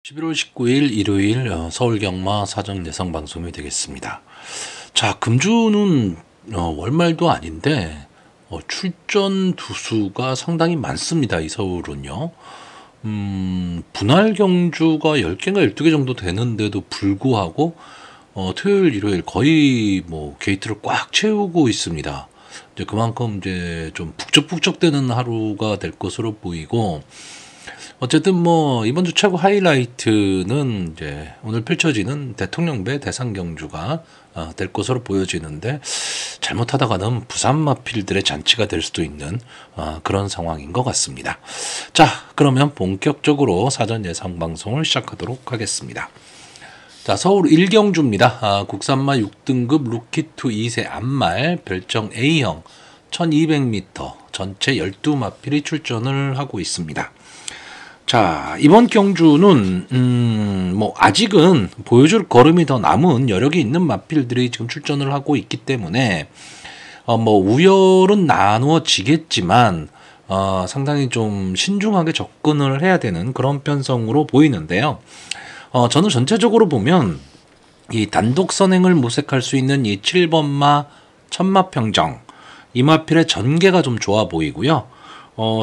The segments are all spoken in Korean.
11월 19일 일요일 서울 경마 사전 예상 방송이 되겠습니다. 자, 금주는 월말도 아닌데 출전 두수가 상당히 많습니다. 이 서울은요. 분할 경주가 10개인가 12개 정도 되는데도 불구하고 토요일, 일요일 거의 뭐 게이트를 꽉 채우고 있습니다. 이제 그만큼 이제 좀 북적북적되는 하루가 될 것으로 보이고, 어쨌든 뭐 이번 주 최고 하이라이트는 이제 오늘 펼쳐지는 대통령배 대상 경주가 될 것으로 보여지는데, 잘못하다가는 부산 마필들의 잔치가 될 수도 있는 그런 상황인 것 같습니다. 자, 그러면 본격적으로 사전 예상 방송을 시작하도록 하겠습니다. 자, 서울 1경주입니다. 국산마 6등급 루키투 2세 암말 별정 A형 1200m 전체 12마필이 출전을 하고 있습니다. 자, 이번 경주는 뭐 아직은 보여줄 걸음이 더 남은 여력이 있는 마필들이 지금 출전을 하고 있기 때문에 뭐 우열은 나누어지겠지만 상당히 좀 신중하게 접근을 해야 되는 그런 편성으로 보이는데요. 저는 전체적으로 보면 이 단독 선행을 모색할 수 있는 이 7번마 천마평정 이 마필의 전개가 좀 좋아 보이고요.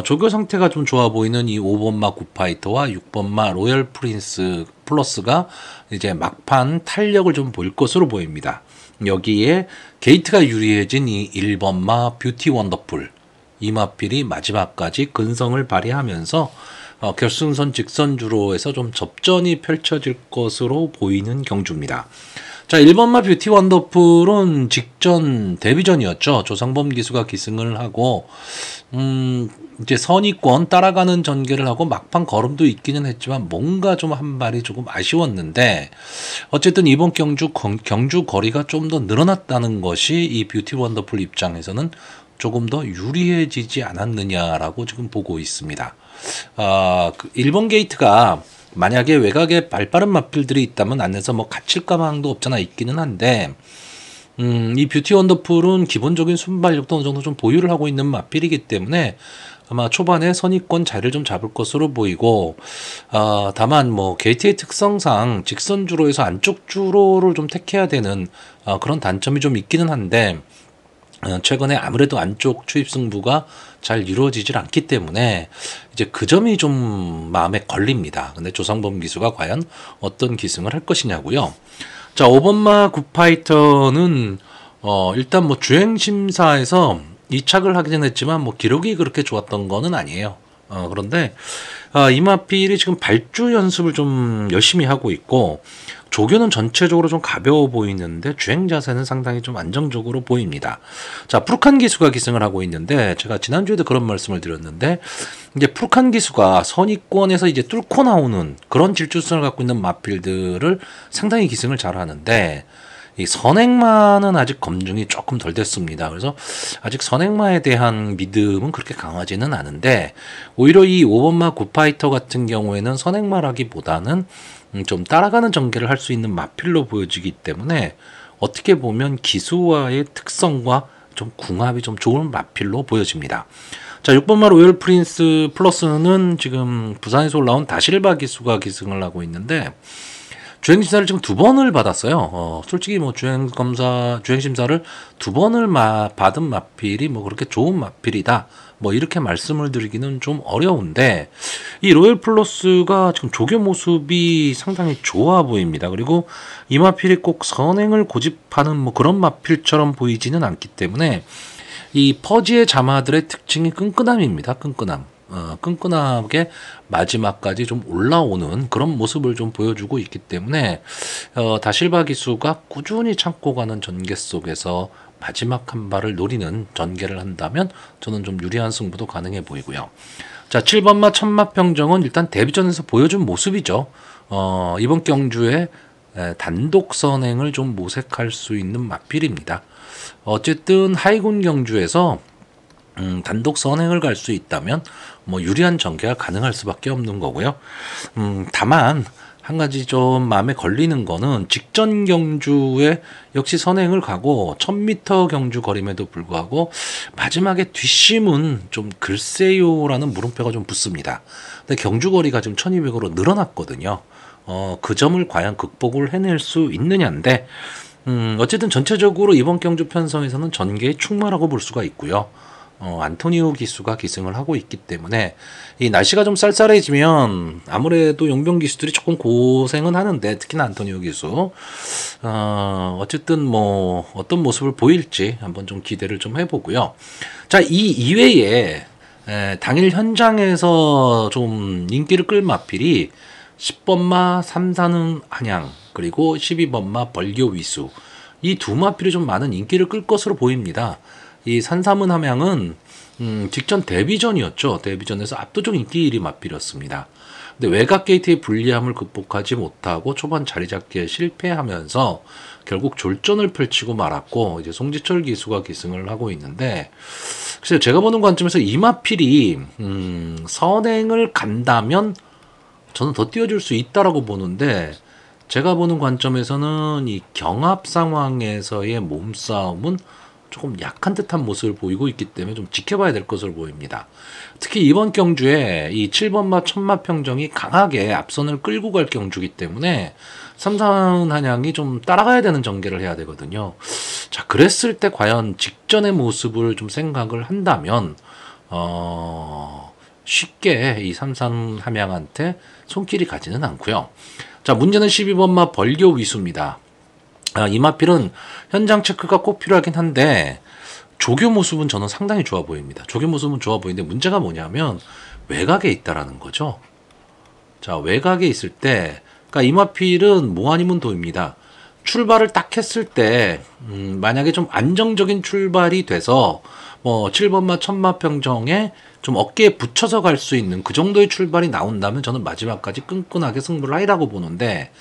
조교 상태가 좀 좋아 보이는 이 5번마 굿파이터와 6번마 로열 프린스 플러스가 이제 막판 탄력을 좀 보일 것으로 보입니다. 여기에 게이트가 유리해진 이 1번마 뷰티 원더풀 이 마필이 마지막까지 근성을 발휘하면서 결승선 직선주로에서 좀 접전이 펼쳐질 것으로 보이는 경주입니다. 자, 1번마 뷰티 원더풀은 직전 데뷔전이었죠. 조상범 기수가 기승을 하고 이제 선의권 따라가는 전개를 하고 막판 걸음도 있기는 했지만 뭔가 좀 한 발이 조금 아쉬웠는데, 어쨌든 이번 경주 거리가 좀 더 늘어났다는 것이 이 뷰티 원더풀 입장에서는 조금 더 유리해지지 않았느냐라고 지금 보고 있습니다. 1번 게이트가 만약에 외곽에 발빠른 마필들이 있다면 안에서 뭐 갇힐 가망도 없잖아 있기는 한데, 이 뷰티 원더풀은 기본적인 순발력도 어느 정도 좀 보유를 하고 있는 마필이기 때문에 아마 초반에 선의권 자리를 좀 잡을 것으로 보이고, 다만 뭐 게이트의 특성상 직선 주로에서 안쪽 주로를 좀 택해야 되는 그런 단점이 좀 있기는 한데, 최근에 아무래도 안쪽 추입 승부가 잘 이루어지질 않기 때문에 이제 그 점이 좀 마음에 걸립니다. 근데 조상범 기수가 과연 어떤 기승을 할 것이냐고요. 자, 5번마 굿파이터는 일단 뭐 주행 심사에서 이착을 하긴 했지만 뭐 기록이 그렇게 좋았던 거는 아니에요. 그런데 이 마필이 지금 발주 연습을 좀 열심히 하고 있고, 조교는 전체적으로 좀 가벼워 보이는데 주행 자세는 상당히 좀 안정적으로 보입니다. 자, 푸르칸 기수가 기승을 하고 있는데, 제가 지난주에도 그런 말씀을 드렸는데, 이제 푸르칸 기수가 선의권에서 이제 뚫고 나오는 그런 질주성을 갖고 있는 마필들을 상당히 기승을 잘 하는데, 이 선행마는 아직 검증이 조금 덜 됐습니다. 그래서 아직 선행마에 대한 믿음은 그렇게 강하지는 않은데, 오히려 이 5번마 굿파이터 같은 경우에는 선행마라기보다는 좀 따라가는 전개를 할 수 있는 마필로 보여지기 때문에 어떻게 보면 기수와의 특성과 좀 궁합이 좀 좋은 마필로 보여집니다. 자, 6번마 로열 프린스 플러스는 지금 부산에서 올라온 다실바 기수가 기승을 하고 있는데, 주행심사를 지금 2번을 받았어요. 솔직히 뭐 주행심사를 2번을 받은 마필이 뭐 그렇게 좋은 마필이다, 뭐 이렇게 말씀을 드리기는 좀 어려운데, 이 로열 플러스가 지금 조교 모습이 상당히 좋아 보입니다. 그리고 이 마필이 꼭 선행을 고집하는 뭐 그런 마필처럼 보이지는 않기 때문에 이 퍼지의 자마들의 특징이 끈끈함입니다. 끈끈하게 마지막까지 좀 올라오는 그런 모습을 좀 보여주고 있기 때문에 다실바 기수가 꾸준히 참고 가는 전개 속에서 마지막 한 발을 노리는 전개를 한다면 저는 좀 유리한 승부도 가능해 보이고요. 자, 7번마 천마평정은 일단 데뷔전에서 보여준 모습이죠. 이번 경주에 단독 선행을 좀 모색할 수 있는 마필입니다. 어쨌든 하이군 경주에서 단독 선행을 갈 수 있다면 뭐 유리한 전개가 가능할 수밖에 없는 거고요. 다만 한 가지 좀 마음에 걸리는 거는 직전 경주에 역시 선행을 가고 1000m 경주 거림에도 불구하고 마지막에 뒷심은 좀 글쎄요라는 물음표가 좀 붙습니다. 근데 경주 거리가 지금 1200으로 늘어났거든요. 그 점을 과연 극복을 해낼 수 있느냐인데, 어쨌든 전체적으로 이번 경주 편성에서는 전개에 충만하고 볼 수가 있고요. 안토니오 기수가 기승을 하고 있기 때문에 이 날씨가 좀 쌀쌀해지면 아무래도 용병 기수들이 조금 고생은 하는데, 특히나 안토니오 기수 어쨌든 뭐 어떤 모습을 보일지 한번 좀 기대를 좀 해보고요. 자, 이 이외에 당일 현장에서 좀 인기를 끌 마필이 10번마 삼산은 한양, 그리고 12번마 벌교 위수, 이 두 마필이 좀 많은 인기를 끌 것으로 보입니다. 이 산삼은 함양은 직전 데뷔전이었죠. 데뷔전에서 압도적 인기 1위 마필이었습니다. 근데 외곽 게이트의 불리함을 극복하지 못하고 초반 자리 잡기에 실패하면서 결국 졸전을 펼치고 말았고, 이제 송지철 기수가 기승을 하고 있는데, 글쎄요, 제가 보는 관점에서 이 마필이 선행을 간다면 저는 더 띄워줄 수 있다라고 보는데, 제가 보는 관점에서는 이 경합 상황에서의 몸싸움은 조금 약한 듯한 모습을 보이고 있기 때문에 좀 지켜봐야 될 것으로 보입니다. 특히 이번 경주에 이 7번마 천마평정이 강하게 앞선을 끌고 갈 경주기 때문에 삼산 한양이 좀 따라가야 되는 전개를 해야 되거든요. 자, 그랬을 때 과연 직전의 모습을 좀 생각을 한다면 쉽게 이 삼산 함양한테 손길이 가지는 않고요. 자, 문제는 12번마 벌교 위수입니다. 이 마필은 현장 체크가 꼭 필요하긴 한데 조교 모습은 저는 상당히 좋아 보입니다. 조교 모습은 좋아 보이는데 문제가 뭐냐면 외곽에 있다라는 거죠. 자, 외곽에 있을 때, 그러니까 이 마필은 뭐 아니면 도입니다. 출발을 딱 했을 때 만약에 좀 안정적인 출발이 돼서 뭐 7번마 천마평정에 좀 어깨에 붙여서 갈 수 있는 그 정도의 출발이 나온다면 저는 마지막까지 끈끈하게 승부를 하리라고 보는데,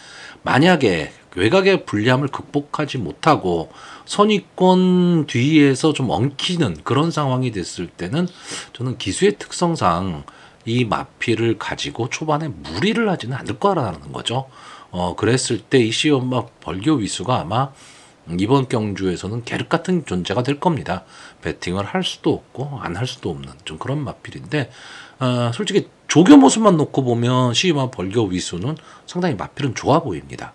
만약에 외곽의 불리함을 극복하지 못하고 선입권 뒤에서 좀 엉키는 그런 상황이 됐을 때는 저는 기수의 특성상 이 마필을 가지고 초반에 무리를 하지는 않을 거라는 거죠. 그랬을 때 이 시엄마 벌교 위수가 아마 이번 경주에서는 계륵 같은 존재가 될 겁니다. 배팅을 할 수도 없고 안 할 수도 없는 좀 그런 마필인데, 솔직히 조교 모습만 놓고 보면 시엄마 벌교 위수는 상당히 마필은 좋아 보입니다.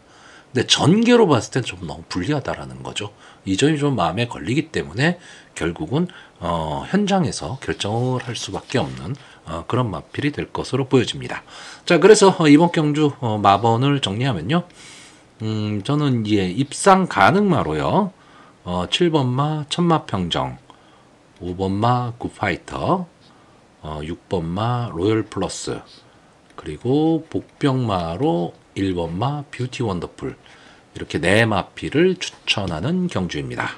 근데 전개로 봤을 땐 좀 너무 불리하다라는 거죠. 이 점이 좀 마음에 걸리기 때문에 결국은 현장에서 결정을 할 수밖에 없는 그런 마필이 될 것으로 보여집니다. 자, 그래서 이번 경주 마번을 정리하면요. 저는 이제 입상 가능마로요. 7번마 천마평정, 5번마 굿파이터, 6번마 로열 플러스, 그리고 복병마로 1번마 뷰티 원더풀, 이렇게 네 마필을 추천하는 경주입니다.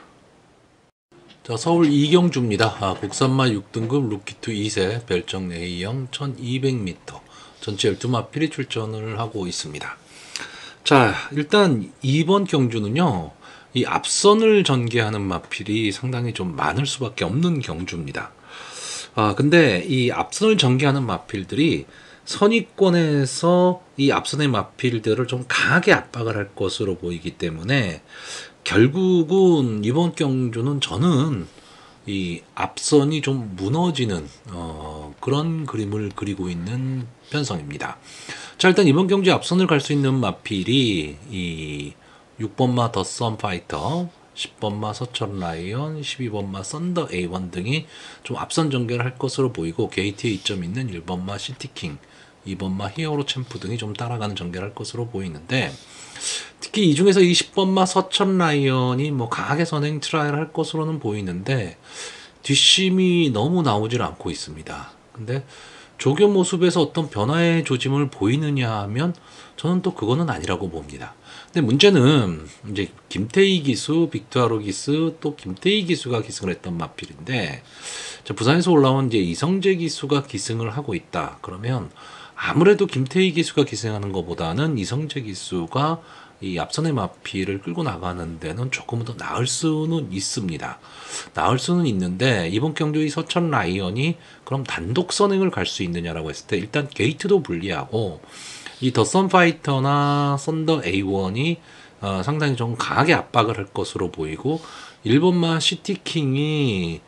자, 서울 이경주입니다. 국산마 6등급 루키투 2세 별정 A형 1200m 전체 12마필이 출전을 하고 있습니다. 자, 일단 이번 경주는요, 이 앞선을 전개하는 마필이 상당히 좀 많을 수밖에 없는 경주입니다. 근데 이 앞선을 전개하는 마필들이 선입권에서 이 앞선의 마필들을 좀 강하게 압박을 할 것으로 보이기 때문에 결국은 이번 경주는 저는 이 앞선이 좀 무너지는 그런 그림을 그리고 있는 편성입니다. 자, 일단 이번 경주에 앞선을 갈 수 있는 마필이 이 6번마 더 썬파이터, 10번마 서천 라이언, 12번마 썬더 A1 등이 좀 앞선 전개를 할 것으로 보이고, 게이트에 이점 있는 1번마 시티킹, 2번마 히어로 챔프 등이 좀 따라가는 전개를 할 것으로 보이는데, 특히 이 중에서 이 10번마 서천 라이언이 뭐 강하게 선행 트라이를 할 것으로는 보이는데 뒷심이 너무 나오질 않고 있습니다. 근데 조교 모습에서 어떤 변화의 조짐을 보이느냐 하면 저는 또 그거는 아니라고 봅니다. 근데 문제는 이제 김태희 기수, 빅투아로 기수, 또 김태희 기수가 기승을 했던 마필인데, 부산에서 올라온 이제 이성재 기수가 기승을 하고 있다. 그러면 아무래도 김태희 기수가 기승하는 것보다는 이성재 기수가 이 앞선의 마필을 끌고 나가는 데는 조금 더 나을 수는 있습니다. 나을 수는 있는데, 이번 경주 이 서천 라이언이 그럼 단독 선행을 갈 수 있느냐라고 했을 때 일단 게이트도 불리하고, 이 더 썬파이터나 썬더 A1이 상당히 좀 강하게 압박을 할 것으로 보이고, 1번마 시티킹이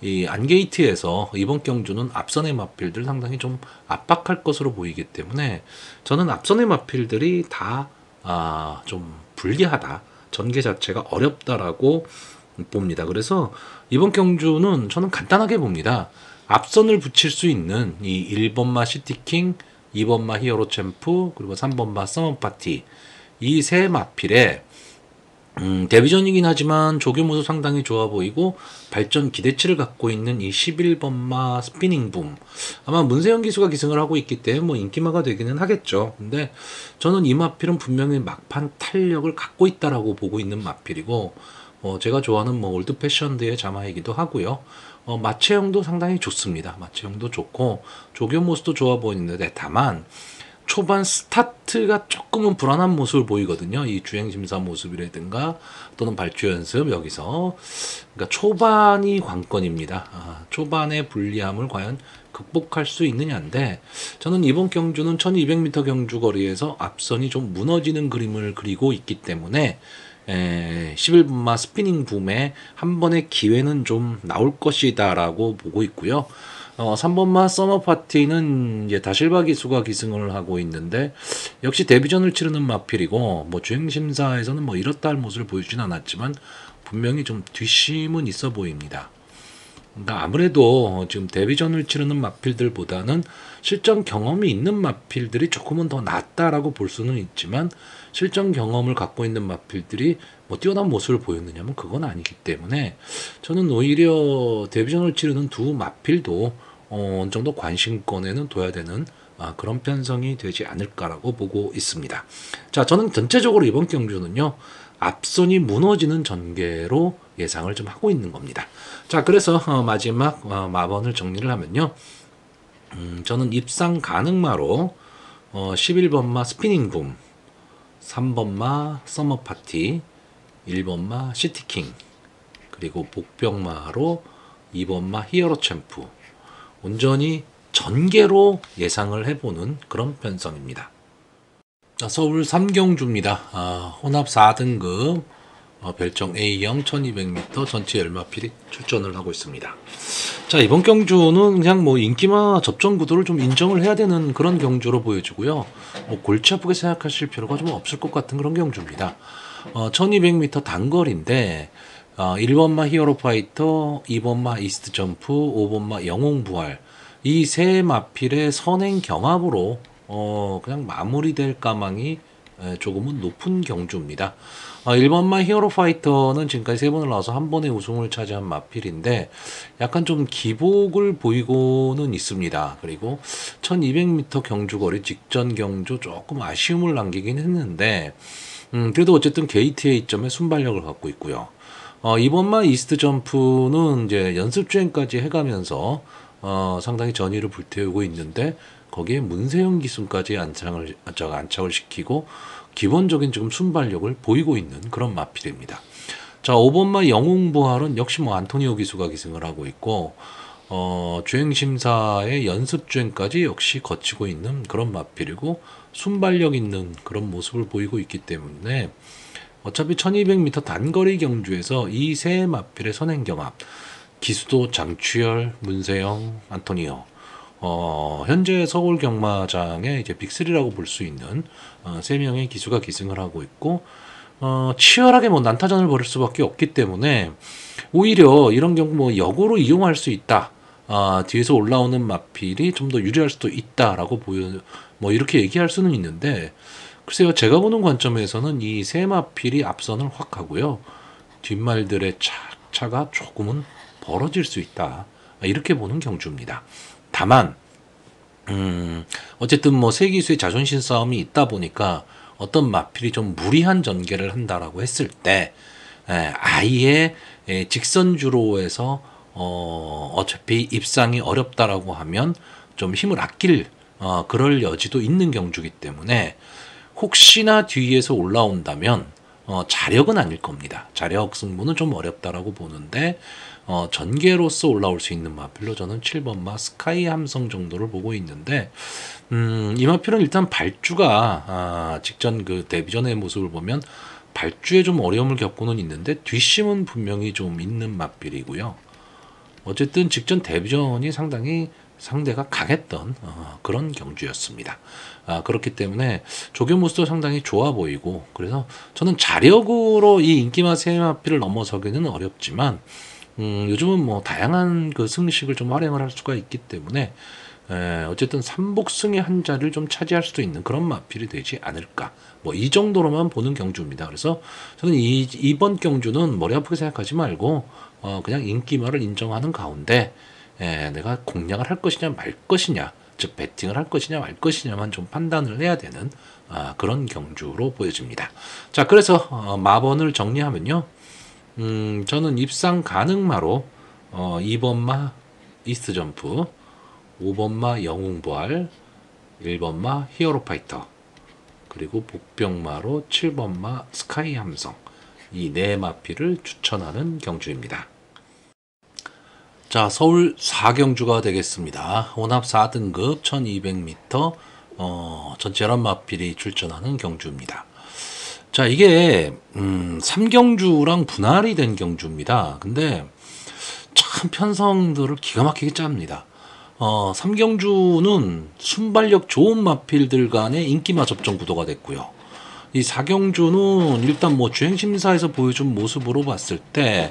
이 안게이트에서 이번 경주는 앞선의 마필들 상당히 좀 압박할 것으로 보이기 때문에 저는 앞선의 마필들이 다 좀 불리하다. 전개 자체가 어렵다라고 봅니다. 그래서 이번 경주는 저는 간단하게 봅니다. 앞선을 붙일 수 있는 이 1번마 시티킹, 2번마 히어로 챔프, 그리고 3번마 서머파티 이 세 마필에 데뷔전이긴 하지만 조교모도 상당히 좋아 보이고 발전 기대치를 갖고 있는 이 11번마 스피닝붐 아마 문세영 기수가 기승을 하고 있기 때문에 뭐 인기마가 되기는 하겠죠. 근데 저는 이 마필은 분명히 막판 탄력을 갖고 있다라고 보고 있는 마필이고 제가 좋아하는 뭐 올드 패션드의 자마이기도 하고요. 마체형도 상당히 좋습니다. 마체형도 좋고 조교모스도 좋아 보이는데 다만 초반 스타트가 조금은 불안한 모습을 보이거든요. 이 주행심사 모습이라든가 또는 발주 연습 여기서 그러니까 초반이 관건입니다. 초반의 불리함을 과연 극복할 수 있느냐인데 저는 이번 경주는 1200m 경주 거리에서 앞선이 좀 무너지는 그림을 그리고 있기 때문에 11분마 스피닝 붐에 한 번의 기회는 좀 나올 것이다 라고 보고 있고요. 3번마 서머 파티는 이제 다실바 기수가 기승을 하고 있는데 역시 데뷔전을 치르는 마필이고 뭐 주행 심사에서는 뭐 이렇다 할 모습을 보여주진 않았지만 분명히 좀 뒷심은 있어 보입니다. 그러니까 아무래도 지금 데뷔전을 치르는 마필들보다는 실전 경험이 있는 마필들이 조금은 더 낫다라고 볼 수는 있지만 실전 경험을 갖고 있는 마필들이 뭐 뛰어난 모습을 보였느냐면 그건 아니기 때문에 저는 오히려 데뷔전을 치르는 두 마필도 어느 정도 관심권에는 둬야 되는 그런 편성이 되지 않을까라고 보고 있습니다. 자, 저는 전체적으로 이번 경주는요. 앞선이 무너지는 전개로 예상을 좀 하고 있는 겁니다. 자, 그래서 마지막 마번을 정리를 하면요. 저는 입상 가능마로 11번마 스피닝붐, 3번마 서머파티, 1번마 시티킹, 그리고 복병마로 2번마 히어로 챔프, 온전히 전개로 예상을 해보는 그런 편성입니다. 자, 서울 3경주입니다. 혼합 4등급 별정 A형 1200m 전체 열마필이 출전을 하고 있습니다. 자, 이번 경주는 그냥 뭐 인기마 접전 구도를 좀 인정을 해야 되는 그런 경주로 보여지고요. 뭐 골치 아프게 생각하실 필요가 좀 없을 것 같은 그런 경주입니다. 1200m 단거리인데 1번마 히어로 파이터, 2번마 이스트 점프, 5번마 영웅 부활 이 세 마필의 선행 경합으로 그냥 마무리될 가망이 조금은 높은 경주입니다. 1번마 히어로 파이터는 지금까지 세 번을 나와서 한 번의 우승을 차지한 마필인데 약간 좀 기복을 보이고는 있습니다. 그리고 1200m 경주거리 직전 경주 조금 아쉬움을 남기긴 했는데 그래도 어쨌든 게이트 A점에 순발력을 갖고 있고요. 이번마 이스트 점프는 이제 연습 주행까지 해가면서 상당히 전의를 불태우고 있는데 거기에 문세영 기순까지 안착을 시키고 기본적인 지금 순발력을 보이고 있는 그런 마필입니다. 자, 5번마 영웅 부활은 역시 뭐 안토니오 기수가 기승을 하고 있고 주행 심사의 연습 주행까지 역시 거치고 있는 그런 마필이고 순발력 있는 그런 모습을 보이고 있기 때문에 어차피 1200m 단거리 경주에서 이 세 마필의 선행 경합 기수도 장추열, 문세영, 안토니오 현재 서울 경마장의 이제 빅3라고 볼 수 있는 세 명의 기수가 기승을 하고 있고 치열하게 뭐 난타전을 벌일 수밖에 없기 때문에 오히려 이런 경우 뭐 역으로 이용할 수 있다. 뒤에서 올라오는 마필이 좀 더 유리할 수도 있다라고 뭐 이렇게 얘기할 수는 있는데 글쎄요, 제가 보는 관점에서는 이 세 마필이 앞선을 확 하고요. 뒷말들의 차가 조금은 벌어질 수 있다. 이렇게 보는 경주입니다. 다만 어쨌든 뭐 세 기수의 자존심 싸움이 있다 보니까 어떤 마필이 좀 무리한 전개를 한다라고 했을 때 아예 직선주로에서 어차피 입상이 어렵다라고 하면 좀 힘을 아낄 그럴 여지도 있는 경주이기 때문에 혹시나 뒤에서 올라온다면 자력은 아닐 겁니다. 자력 승부는 좀 어렵다라고 보는데 전개로서 올라올 수 있는 마필로 저는 7번마 스카이 함성 정도를 보고 있는데 이 마필은 일단 발주가 직전 그 데뷔전의 모습을 보면 발주에 좀 어려움을 겪고는 있는데 뒷심은 분명히 좀 있는 마필이고요. 어쨌든 직전 데뷔전이 상당히 상대가 강했던 그런 경주였습니다. 그렇기 때문에 조교모스도 상당히 좋아 보이고, 그래서 저는 자력으로 이 인기마 세 마필을 넘어서기는 어렵지만 요즘은 뭐 다양한 그 승리식을 좀 활용을 할 수가 있기 때문에 어쨌든 삼복승의 한 자리를 좀 차지할 수도 있는 그런 마필이 되지 않을까. 뭐 이 정도로만 보는 경주입니다. 그래서 저는 이번 경주는 머리 아프게 생각하지 말고 그냥 인기마를 인정하는 가운데 내가 공략을 할 것이냐 말 것이냐, 즉 배팅을 할 것이냐 말 것이냐만 좀 판단을 해야 되는 그런 경주로 보여집니다. 자, 그래서 마번을 정리하면요. 저는 입상 가능마로 2번마 이스트점프, 5번마 영웅부활, 1번마 히어로파이터, 그리고 복병마로 7번마 스카이 함성, 이 네 마필을 추천하는 경주입니다. 자, 서울 4경주가 되겠습니다. 혼합 4등급 1200m 전체 11마필이 출전하는 경주입니다. 자, 이게 3경주랑 분할이 된 경주입니다. 근데 참 편성들을 기가 막히게 짭니다. 3경주는 순발력 좋은 마필들 간의 인기마 접전 구도가 됐고요. 이 4경주는 일단 뭐 주행심사에서 보여준 모습으로 봤을 때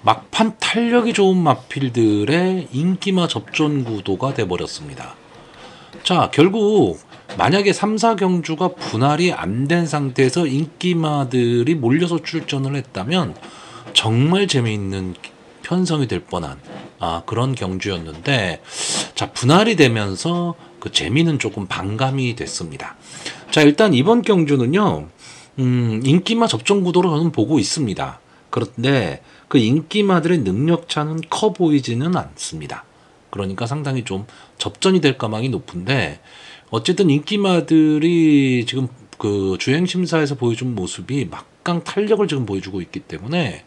막판 탄력이 좋은 마필들의 인기마 접전 구도가 돼버렸습니다. 자, 결국 만약에 3, 4경주가 분할이 안 된 상태에서 인기마들이 몰려서 출전을 했다면 정말 재미있는 편성이 될 뻔한 그런 경주였는데, 자, 분할이 되면서 그 재미는 조금 반감이 됐습니다. 자, 일단 이번 경주는요, 인기마 접전 구도로 저는 보고 있습니다. 그런데 그 인기마들의 능력차는 커 보이지는 않습니다. 그러니까 상당히 좀 접전이 될 가망이 높은데, 어쨌든 인기마들이 지금 그 주행심사에서 보여준 모습이 막강 탄력을 지금 보여주고 있기 때문에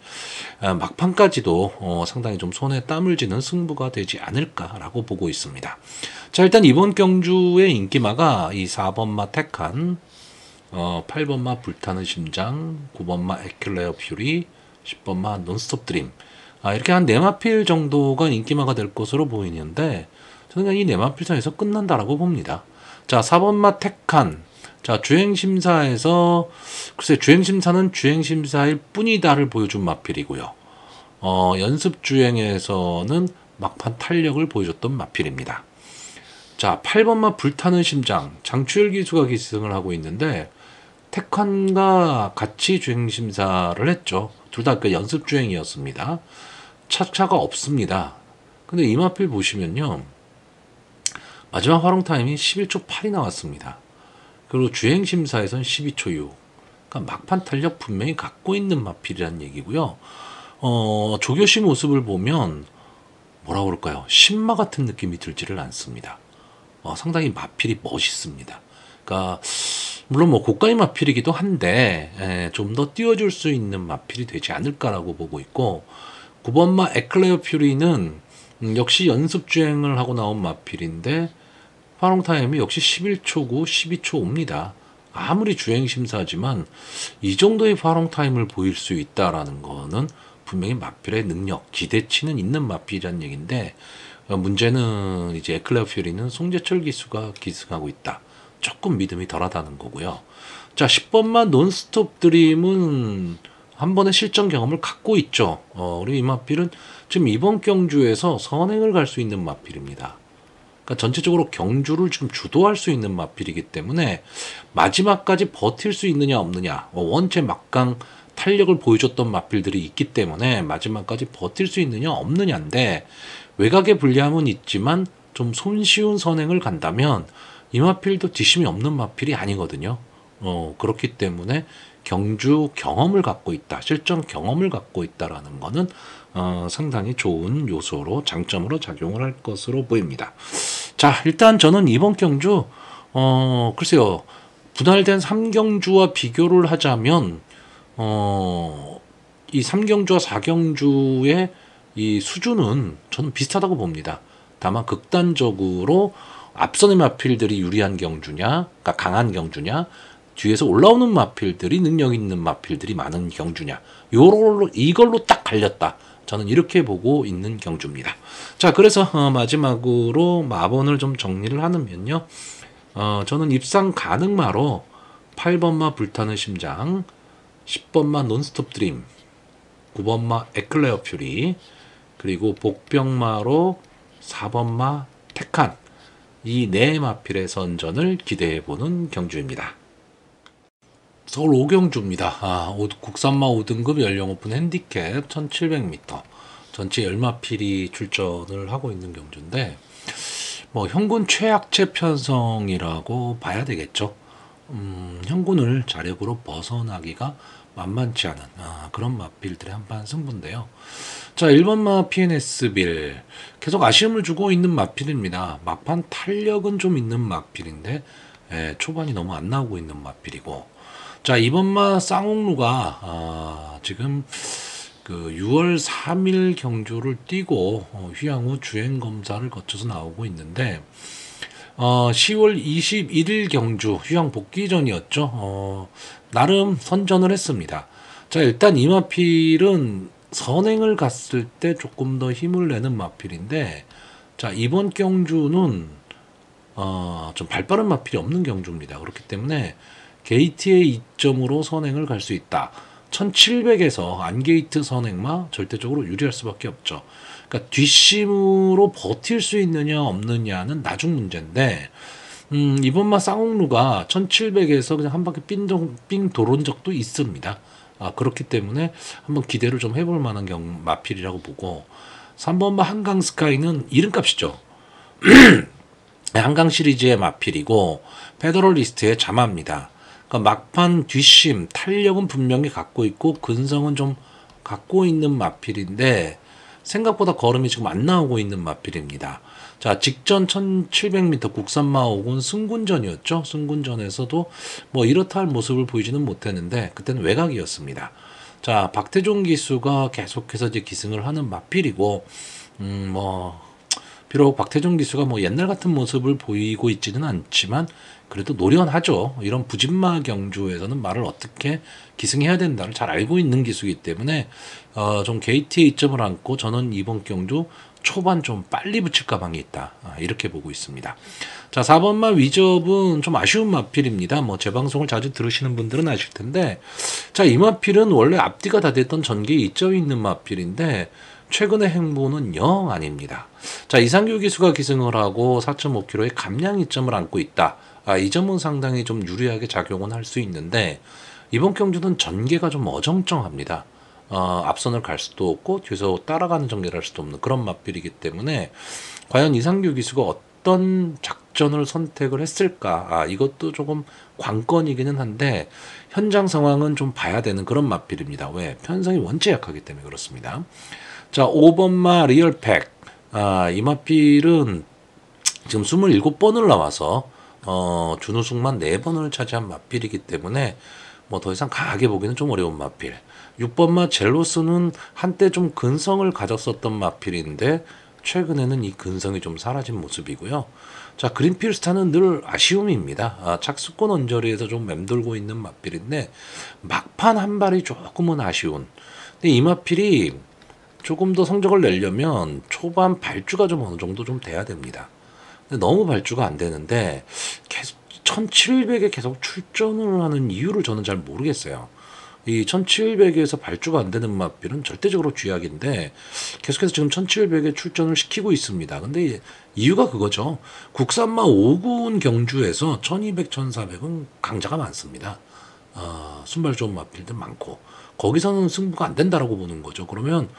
막판까지도 상당히 좀 손에 땀을 쥐는 승부가 되지 않을까라고 보고 있습니다. 자, 일단 이번 경주의 인기마가 이 4번마 테칸, 8번마 불타는 심장, 9번마 에클레어 퓨리, 10번마 논스톱 드림, 이렇게 한 4마필 정도가 인기마가 될 것으로 보이는데, 저는 그냥 이 4마필선에서 끝난다라고 봅니다. 자, 4번마 테칸. 자, 주행심사에서, 글쎄, 주행심사는 주행심사일 뿐이다를 보여준 마필이고요. 연습주행에서는 막판 탄력을 보여줬던 마필입니다. 자, 8번마 불타는 심장. 장추열 기수가 기승을 하고 있는데, 테칸과 같이 주행심사를 했죠. 둘 다 그 연습주행이었습니다. 차가 없습니다. 근데 이 마필 보시면요, 마지막 활용 타임이 11초 8이 나왔습니다. 그리고 주행심사에서는 12초 6. 그러니까 막판 탄력 분명히 갖고 있는 마필이라는 얘기고요. 조교시 모습을 보면 뭐라 그럴까요? 신마 같은 느낌이 들지를 않습니다. 상당히 마필이 멋있습니다. 그러니까 물론 뭐 고가의 마필이기도 한데 좀 더 띄워줄 수 있는 마필이 되지 않을까라고 보고 있고, 9번마 에클레어 퓨리는 역시 연습 주행을 하고 나온 마필인데 활용 타임이 역시 11초 9, 12초 5입니다. 아무리 주행 심사지만 이 정도의 활용 타임을 보일 수 있다라는 거는 분명히 마필의 능력, 기대치는 있는 마필이라는 얘기인데, 문제는 이제 에클레어 퓨리는 송재철 기수가 기승하고 있다. 조금 믿음이 덜하다는 거고요. 자, 10번만 논스톱 드림은 한 번의 실전 경험을 갖고 있죠. 우리 이 마필은 지금 이번 경주에서 선행을 갈 수 있는 마필입니다. 그러니까 전체적으로 경주를 지금 주도할 수 있는 마필이기 때문에 마지막까지 버틸 수 있느냐 없느냐, 원체 막강 탄력을 보여줬던 마필들이 있기 때문에 마지막까지 버틸 수 있느냐 없느냐인데, 외곽의 불리함은 있지만 좀 손쉬운 선행을 간다면 이 마필도 뒷심이 없는 마필이 아니거든요. 그렇기 때문에 경주 경험을 갖고 있다, 실전 경험을 갖고 있다라는 거는 상당히 좋은 요소로, 장점으로 작용을 할 것으로 보입니다. 자, 일단 저는 이번 경주 글쎄요, 분할된 3경주와 비교를 하자면 이 3경주와 4경주의 이 수준은 저는 비슷하다고 봅니다. 다만 극단적으로 앞선의 마필들이 유리한 경주냐, 그러니까 강한 경주냐, 뒤에서 올라오는 마필들이 능력 있는 마필들이 많은 경주냐. 이걸로 딱 갈렸다. 저는 이렇게 보고 있는 경주입니다. 자, 그래서 마지막으로 마번을 좀 정리를 하면요. 저는 입상 가능마로 8번마 불타는 심장, 10번마 논스톱 드림, 9번마 에클레어 퓨리, 그리고 복병마로 4번마 테칸, 이 네 마필의 선전을 기대해보는 경주입니다. 서울 5경주입니다. 국산마 5등급 연령 오픈 핸디캡 1700m 전체 10마필이 출전을 하고 있는 경주인데 뭐 현군 최약체 편성이라고 봐야 되겠죠. 현군을 자력으로 벗어나기가 만만치 않은 그런 마필들의 한판 승부인데요. 자, 1번마 PNS 빌 계속 아쉬움을 주고 있는 마필입니다. 막판 탄력은 좀 있는 마필인데 초반이 너무 안 나오고 있는 마필이고, 자, 2번마 쌍옥루가 지금 그 6월 3일 경주를 뛰고 휴양 후 주행 검사를 거쳐서 나오고 있는데 10월 21일 경주 휴양 복귀 전이었죠. 나름 선전을 했습니다. 자, 일단 이 마필은 선행을 갔을 때 조금 더 힘을 내는 마필인데, 자, 이번 경주는 좀 발빠른 마필이 없는 경주입니다. 그렇기 때문에 게이트의 이점으로 선행을 갈 수 있다. 1700에서 안게이트 선행마 절대적으로 유리할 수밖에 없죠. 그러니까 뒷심으로 버틸 수 있느냐 없느냐는 나중 문제인데, 이번마 쌍옥루가 1700에서 그냥 한 바퀴 삥 도른 적도 있습니다. 그렇기 때문에 한번 기대를 좀 해볼 만한 마필이라고 보고, 3번마 한강 스카이는 이름값이죠. 한강 시리즈의 마필이고 페더럴리스트의 자마입니다. 그러니까 막판 뒷심 탄력은 분명히 갖고 있고 근성은 좀 갖고 있는 마필인데 생각보다 걸음이 지금 안 나오고 있는 마필입니다. 자, 직전 1700m 국산마 5군 승군전이었죠. 승군전에서도 뭐 이렇다 할 모습을 보이지는 못했는데 그때는 외곽이었습니다. 자, 박태종 기수가 계속해서 이제 기승을 하는 마필이고, 비록 박태종 기수가 뭐 옛날 같은 모습을 보이고 있지는 않지만 그래도 노련하죠. 이런 부진마 경주에서는 말을 어떻게 기승해야 된다를 잘 알고 있는 기수이기 때문에 좀 게이트에 이점을 안고 저는 이번 경주 초반 좀 빨리 붙일 가방이 있다. 이렇게 보고 있습니다. 자, 4번마 위접은 좀 아쉬운 마필입니다. 뭐 제 방송을 자주 들으시는 분들은 아실 텐데, 자, 이 마필은 원래 앞뒤가 다 됐던 전개에 이점이 있는 마필인데 최근의 행보는 영 아닙니다. 자, 이상규 기수가 기승을 하고 4.5kg의 감량 이점을 안고 있다. 이 점은 상당히 좀 유리하게 작용은 할 수 있는데 이번 경주는 전개가 좀 어정쩡합니다. 앞선을 갈 수도 없고 뒤에서 따라가는 전개를 할 수도 없는 그런 마필이기 때문에 과연 이상규 기수가 어떤 작전을 선택을 했을까, 이것도 조금 관건이기는 한데 현장 상황은 좀 봐야 되는 그런 마필입니다. 왜? 편성이 원체 약하기 때문에 그렇습니다. 자, 5번마 리얼팩, 이 마필은 지금 27번을 나와서 준우승만 4번을 차지한 마필이기 때문에 뭐 더 이상 강하게 보기는 좀 어려운 마필. 6번마 젤로스는 한때 좀 근성을 가졌었던 마필인데 최근에는 이 근성이 좀 사라진 모습이고요. 자, 그린필스타는 늘 아쉬움입니다. 착수권 언저리에서 좀 맴돌고 있는 마필인데 막판 한 발이 조금은 아쉬운. 근데 이 마필이 조금 더 성적을 내려면 초반 발주가 좀 어느 정도 좀 돼야 됩니다. 근데 너무 발주가 안 되는데 계속 1700에 계속 출전을 하는 이유를 저는 잘 모르겠어요. 이 1700에서 발주가 안 되는 마필은 절대적으로 쥐약인데 계속해서 지금 1700에 출전을 시키고 있습니다. 근데 이유가 그거죠. 국산마 5군 경주에서 1200, 1400은 강자가 많습니다. 순발 좋은 마필들 많고 거기서는 승부가 안 된다라고 보는 거죠. 그러면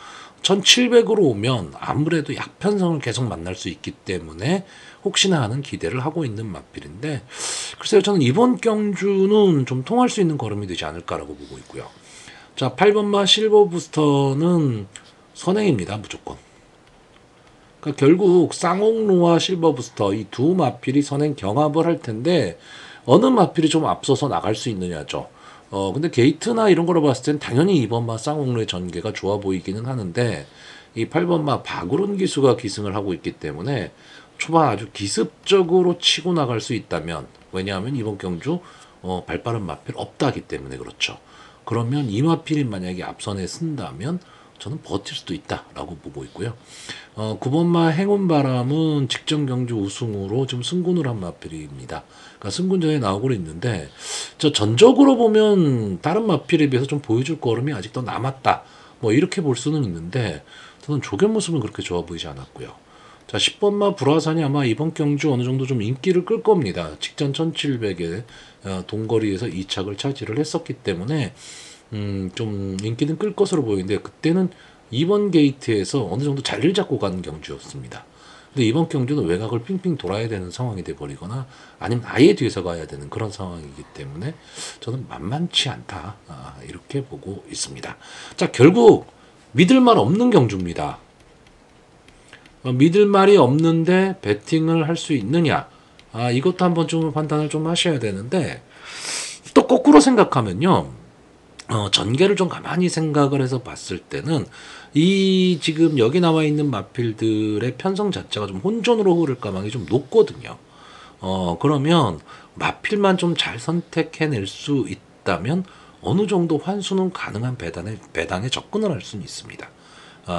1700으로 오면 아무래도 약편성을 계속 만날 수 있기 때문에 혹시나 하는 기대를 하고 있는 마필인데 글쎄요, 저는 이번 경주는 좀 통할 수 있는 걸음이 되지 않을까라고 보고 있고요. 자, 8번마 실버 부스터는 선행입니다. 무조건. 그러니까 결국 쌍옥루와 실버 부스터 이 두 마필이 선행 경합을 할 텐데 어느 마필이 좀 앞서서 나갈 수 있느냐죠. 근데 게이트나 이런 거로 봤을 땐 당연히 2번마 쌍옥루의 전개가 좋아 보이기는 하는데 이 8번마 박우른 기수가 기승을 하고 있기 때문에 초반 아주 기습적으로 치고 나갈 수 있다면, 왜냐하면 이번 경주 발빠른 마필 없다 하기 때문에 그렇죠. 그러면 이 마필이 만약에 앞선에 쓴다면 저는 버틸 수도 있다라고 보고 있고요. 9번마 행운바람은 직전 경주 우승으로 지금 승군을 한 마필입니다. 그러니까 승군전에 나오고 있는데 저 전적으로 보면 다른 마필에 비해서 좀 보여줄 걸음이 아직도 남았다. 뭐 이렇게 볼 수는 있는데 저는 조견 모습은 그렇게 좋아 보이지 않았고요. 자, 10번마 불화산이 아마 이번 경주 어느 정도 좀 인기를 끌 겁니다. 직전 1700에 동거리에서 2착을 차지를 했었기 때문에 좀 인기는 끌 것으로 보이는데 그때는 2번 게이트에서 어느 정도 자리를 잡고 가는 경주였습니다. 근데 이번 경주는 외곽을 핑핑 돌아야 되는 상황이 돼버리거나 아니면 아예 뒤에서 가야 되는 그런 상황이기 때문에 저는 만만치 않다 이렇게 보고 있습니다. 자, 결국 믿을 말 없는 경주입니다. 믿을 말이 없는데 배팅을 할 수 있느냐, 이것도 한번 좀 판단을 좀 하셔야 되는데 또 거꾸로 생각하면요, 전개를 좀 가만히 생각을 해서 봤을 때는 이 지금 여기 나와 있는 마필들의 편성 자체가 좀 혼전으로 흐를 가망이 좀 높거든요. 그러면 마필만 좀 잘 선택해낼 수 있다면 어느 정도 환수는 가능한 배당에 접근을 할 수는 있습니다.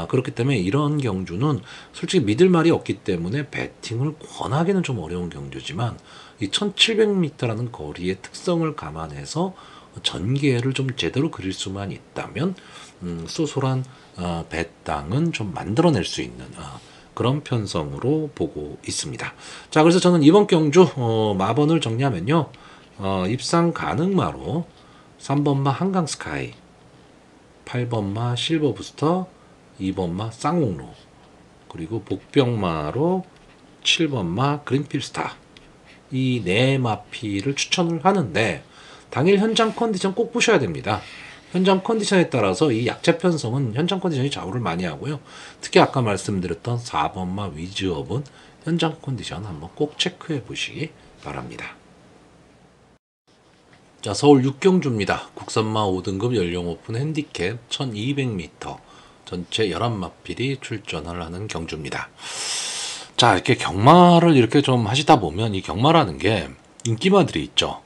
그렇기 때문에 이런 경주는 솔직히 믿을 말이 없기 때문에 배팅을 권하기는 좀 어려운 경주지만 이 1700m라는 거리의 특성을 감안해서 전개를 좀 제대로 그릴 수만 있다면 쏘쏠한 배당은 좀 만들어낼 수 있는 그런 편성으로 보고 있습니다. 자, 그래서 저는 이번 경주 마번을 정리하면요, 입상 가능마로 3번마 한강스카이, 8번마 실버부스터, 2번마 쌍옥로, 그리고 복병마로 7번마 그린필스타, 이 네 마피를 추천을 하는데 당일 현장 컨디션 꼭 보셔야 됩니다. 현장 컨디션에 따라서 이 약체 편성은 현장 컨디션이 좌우를 많이 하고요. 특히 아까 말씀드렸던 4번마 위즈업은 현장 컨디션 한번 꼭 체크해 보시기 바랍니다. 자, 서울 6경주입니다. 국산마 5등급 연령 오픈 핸디캡 1200m 전체 11마필이 출전을 하는 경주입니다. 자, 이렇게 경마를 이렇게 좀 하시다 보면 이 경마라는 게 인기마들이 있죠.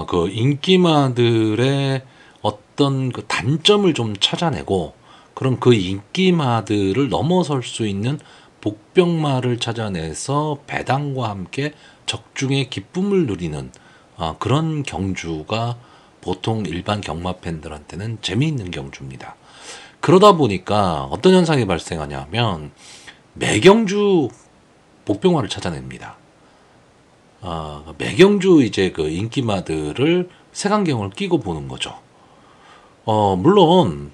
그 인기마들의 어떤 그 단점을 좀 찾아내고 그럼 그 인기마들을 넘어설 수 있는 복병마를 찾아내서 배당과 함께 적중의 기쁨을 누리는 그런 경주가 보통 일반 경마 팬들한테는 재미있는 경주입니다. 그러다 보니까 어떤 현상이 발생하냐면 매경주 복병마를 찾아냅니다. 매경주 이제 그 인기마들을 색안경을 끼고 보는 거죠. 물론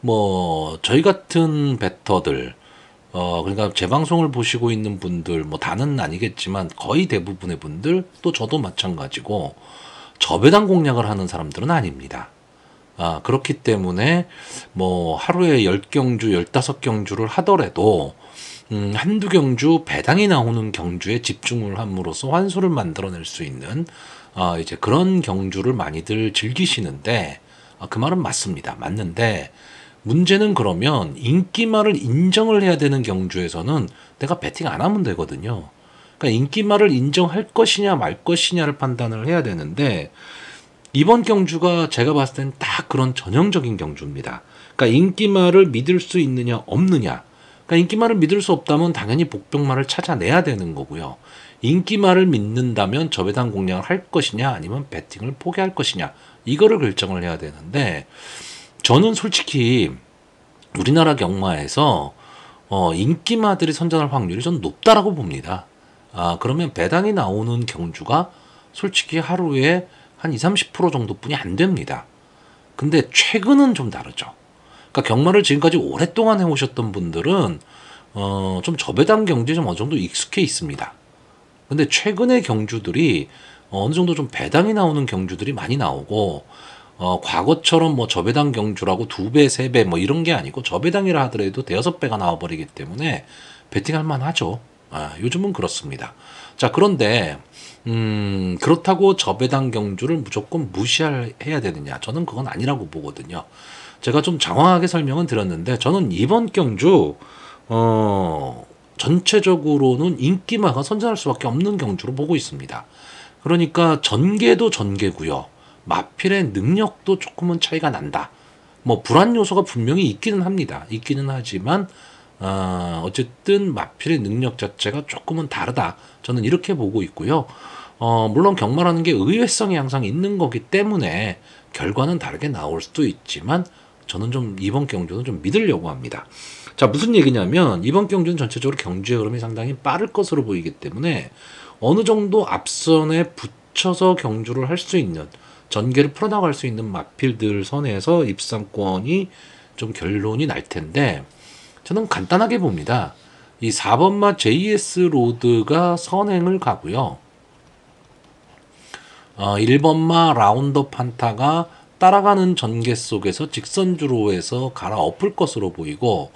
뭐 저희 같은 베터들, 그러니까 제 방송을 보시고 있는 분들, 뭐 다는 아니겠지만 거의 대부분의 분들, 또 저도 마찬가지고 저배당 공략을 하는 사람들은 아닙니다. 그렇기 때문에 뭐 하루에 10경주, 15경주를 하더라도 한두 경주 배당이 나오는 경주에 집중을 함으로써 환수를 만들어낼 수 있는 이제 그런 경주를 많이들 즐기시는데, 그 말은 맞습니다. 맞는데 문제는 그러면 인기말을 인정을 해야 되는 경주에서는 내가 배팅 안 하면 되거든요. 그러니까 인기말을 인정할 것이냐 말 것이냐를 판단을 해야 되는데 이번 경주가 제가 봤을 땐 딱 그런 전형적인 경주입니다. 그러니까 인기말을 믿을 수 있느냐 없느냐. 그러니까 인기말을 믿을 수 없다면 당연히 복병말을 찾아내야 되는 거고요. 인기말을 믿는다면 저배당 공략을 할 것이냐 아니면 배팅을 포기할 것이냐, 이거를 결정을 해야 되는데 저는 솔직히 우리나라 경마에서 인기마들이 선전할 확률이 좀 높다라고 봅니다. 그러면 배당이 나오는 경주가 솔직히 하루에 한 20-30% 정도뿐이 안 됩니다. 근데 최근은 좀 다르죠. 그러니까 경마를 지금까지 오랫동안 해오셨던 분들은 좀 저배당 경주에 좀 어느 정도 익숙해 있습니다. 근데 최근의 경주들이 어느 정도 좀 배당이 나오는 경주들이 많이 나오고, 과거처럼 뭐 저배당 경주라고 2배, 3배 뭐 이런 게 아니고 저배당이라 하더라도 5배가 나와버리기 때문에 배팅할 만하죠. 요즘은 그렇습니다. 자, 그런데 그렇다고 저배당 경주를 무조건 무시해야 되느냐? 저는 그건 아니라고 보거든요. 제가 좀 장황하게 설명은 드렸는데 저는 이번 경주 전체적으로는 인기마가 선전할 수밖에 없는 경주로 보고 있습니다. 그러니까 전개도 전개고요. 마필의 능력도 조금은 차이가 난다. 뭐 불안 요소가 분명히 있기는 합니다. 있기는 하지만 어쨌든 마필의 능력 자체가 조금은 다르다. 저는 이렇게 보고 있고요. 물론 경마라는 게 의외성이 항상 있는 거기 때문에 결과는 다르게 나올 수도 있지만 저는 좀 이번 경주는 좀 믿으려고 합니다. 자, 무슨 얘기냐면 이번 경주는 전체적으로 경주의 흐름이 상당히 빠를 것으로 보이기 때문에 어느 정도 앞선에 붙여서 경주를 할 수 있는 전개를 풀어나갈 수 있는 마필들 선에서 입상권이 좀 결론이 날 텐데 저는 간단하게 봅니다. 이 4번마 JS 로드가 선행을 가고요. 1번마 라운더 판타가 따라가는 전개 속에서 직선주로에서 갈아엎을 것으로 보이고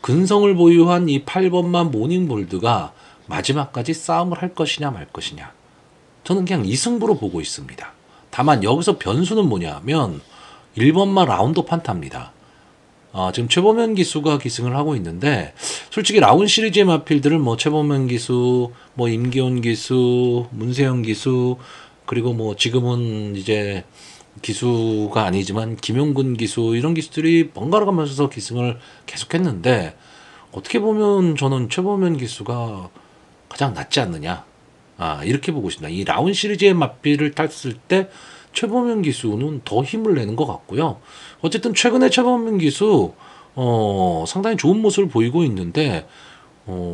근성을 보유한 이 8번마 모닝볼드가 마지막까지 싸움을 할 것이냐 말 것이냐 저는 그냥 이승부로 보고 있습니다. 다만 여기서 변수는 뭐냐면 1번마 라운더 판타입니다. 지금 최범현 기수가 기승을 하고 있는데 솔직히 라운 시리즈의 마필들을 뭐 최범현 기수, 뭐 임기훈 기수, 문세영 기수 그리고 뭐 지금은 이제 기수가 아니지만 김용근 기수 이런 기수들이 번갈아 가면서 기승을 계속했는데 어떻게 보면 저는 최범현 기수가 가장 낫지 않느냐 이렇게 보고 있습니다. 이 라운 시리즈의 마필을 탔을 때 최범현 기수는 더 힘을 내는 것 같고요. 어쨌든 최근에 최범현 기수 상당히 좋은 모습을 보이고 있는데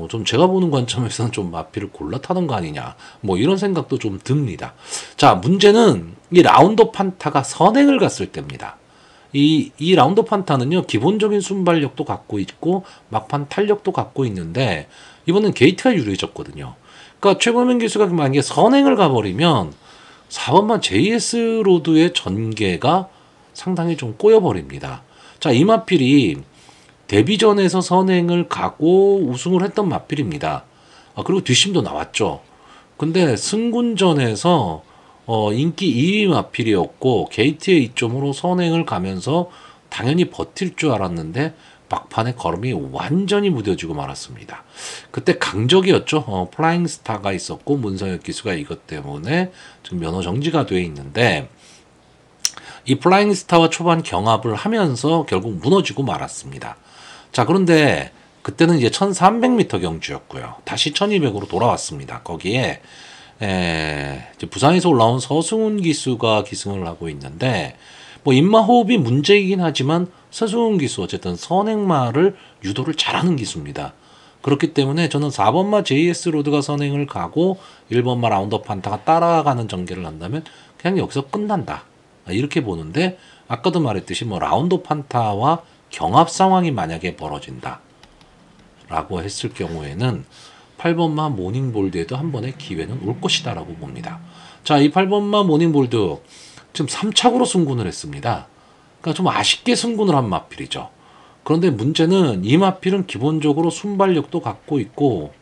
좀 제가 보는 관점에서는 좀 마필을 골라 타는 거 아니냐 뭐 이런 생각도 좀 듭니다. 자, 문제는 이 라운더 판타가 선행을 갔을 때입니다. 이 라운더 판타는요 기본적인 순발력도 갖고 있고 막판 탄력도 갖고 있는데 이번엔 게이트가 유리해졌거든요. 그러니까 최범현 기수가 만약에 선행을 가버리면 4번만 JS 로드의 전개가 상당히 좀 꼬여버립니다. 자, 이 마필이 데뷔전에서 선행을 가고 우승을 했던 마필입니다. 그리고 뒷심도 나왔죠. 근데 승군전에서 인기 2위 마필이었고 게이트의 이점으로 선행을 가면서 당연히 버틸 줄 알았는데 막판에 걸음이 완전히 무뎌지고 말았습니다. 그때 강적이었죠. 플라잉 스타가 있었고 문성혁 기수가 이것 때문에 지금 면허 정지가 돼 있는데 이 플라잉 스타와 초반 경합을 하면서 결국 무너지고 말았습니다. 자, 그런데 그때는 이제 1300m 경주였고요. 다시 1200으로 돌아왔습니다. 거기에 이제 부산에서 올라온 서승훈 기수가 기승을 하고 있는데 뭐 입마호흡이 문제이긴 하지만 서승훈 기수 어쨌든 선행마를 유도를 잘하는 기수입니다. 그렇기 때문에 저는 4번마 JS 로드가 선행을 가고 1번마 라운더 판타가 따라가는 전개를 한다면 그냥 여기서 끝난다. 이렇게 보는데 아까도 말했듯이 뭐 라운더 판타와 경합 상황이 만약에 벌어진다 라고 했을 경우에는 8번마 모닝볼드에도 한 번의 기회는 올 것이다 라고 봅니다. 자, 이 8번마 모닝볼드 지금 3착으로 승군을 했습니다. 그러니까 좀 아쉽게 승군을 한 마필이죠. 그런데 문제는 이 마필은 기본적으로 순발력도 갖고 있고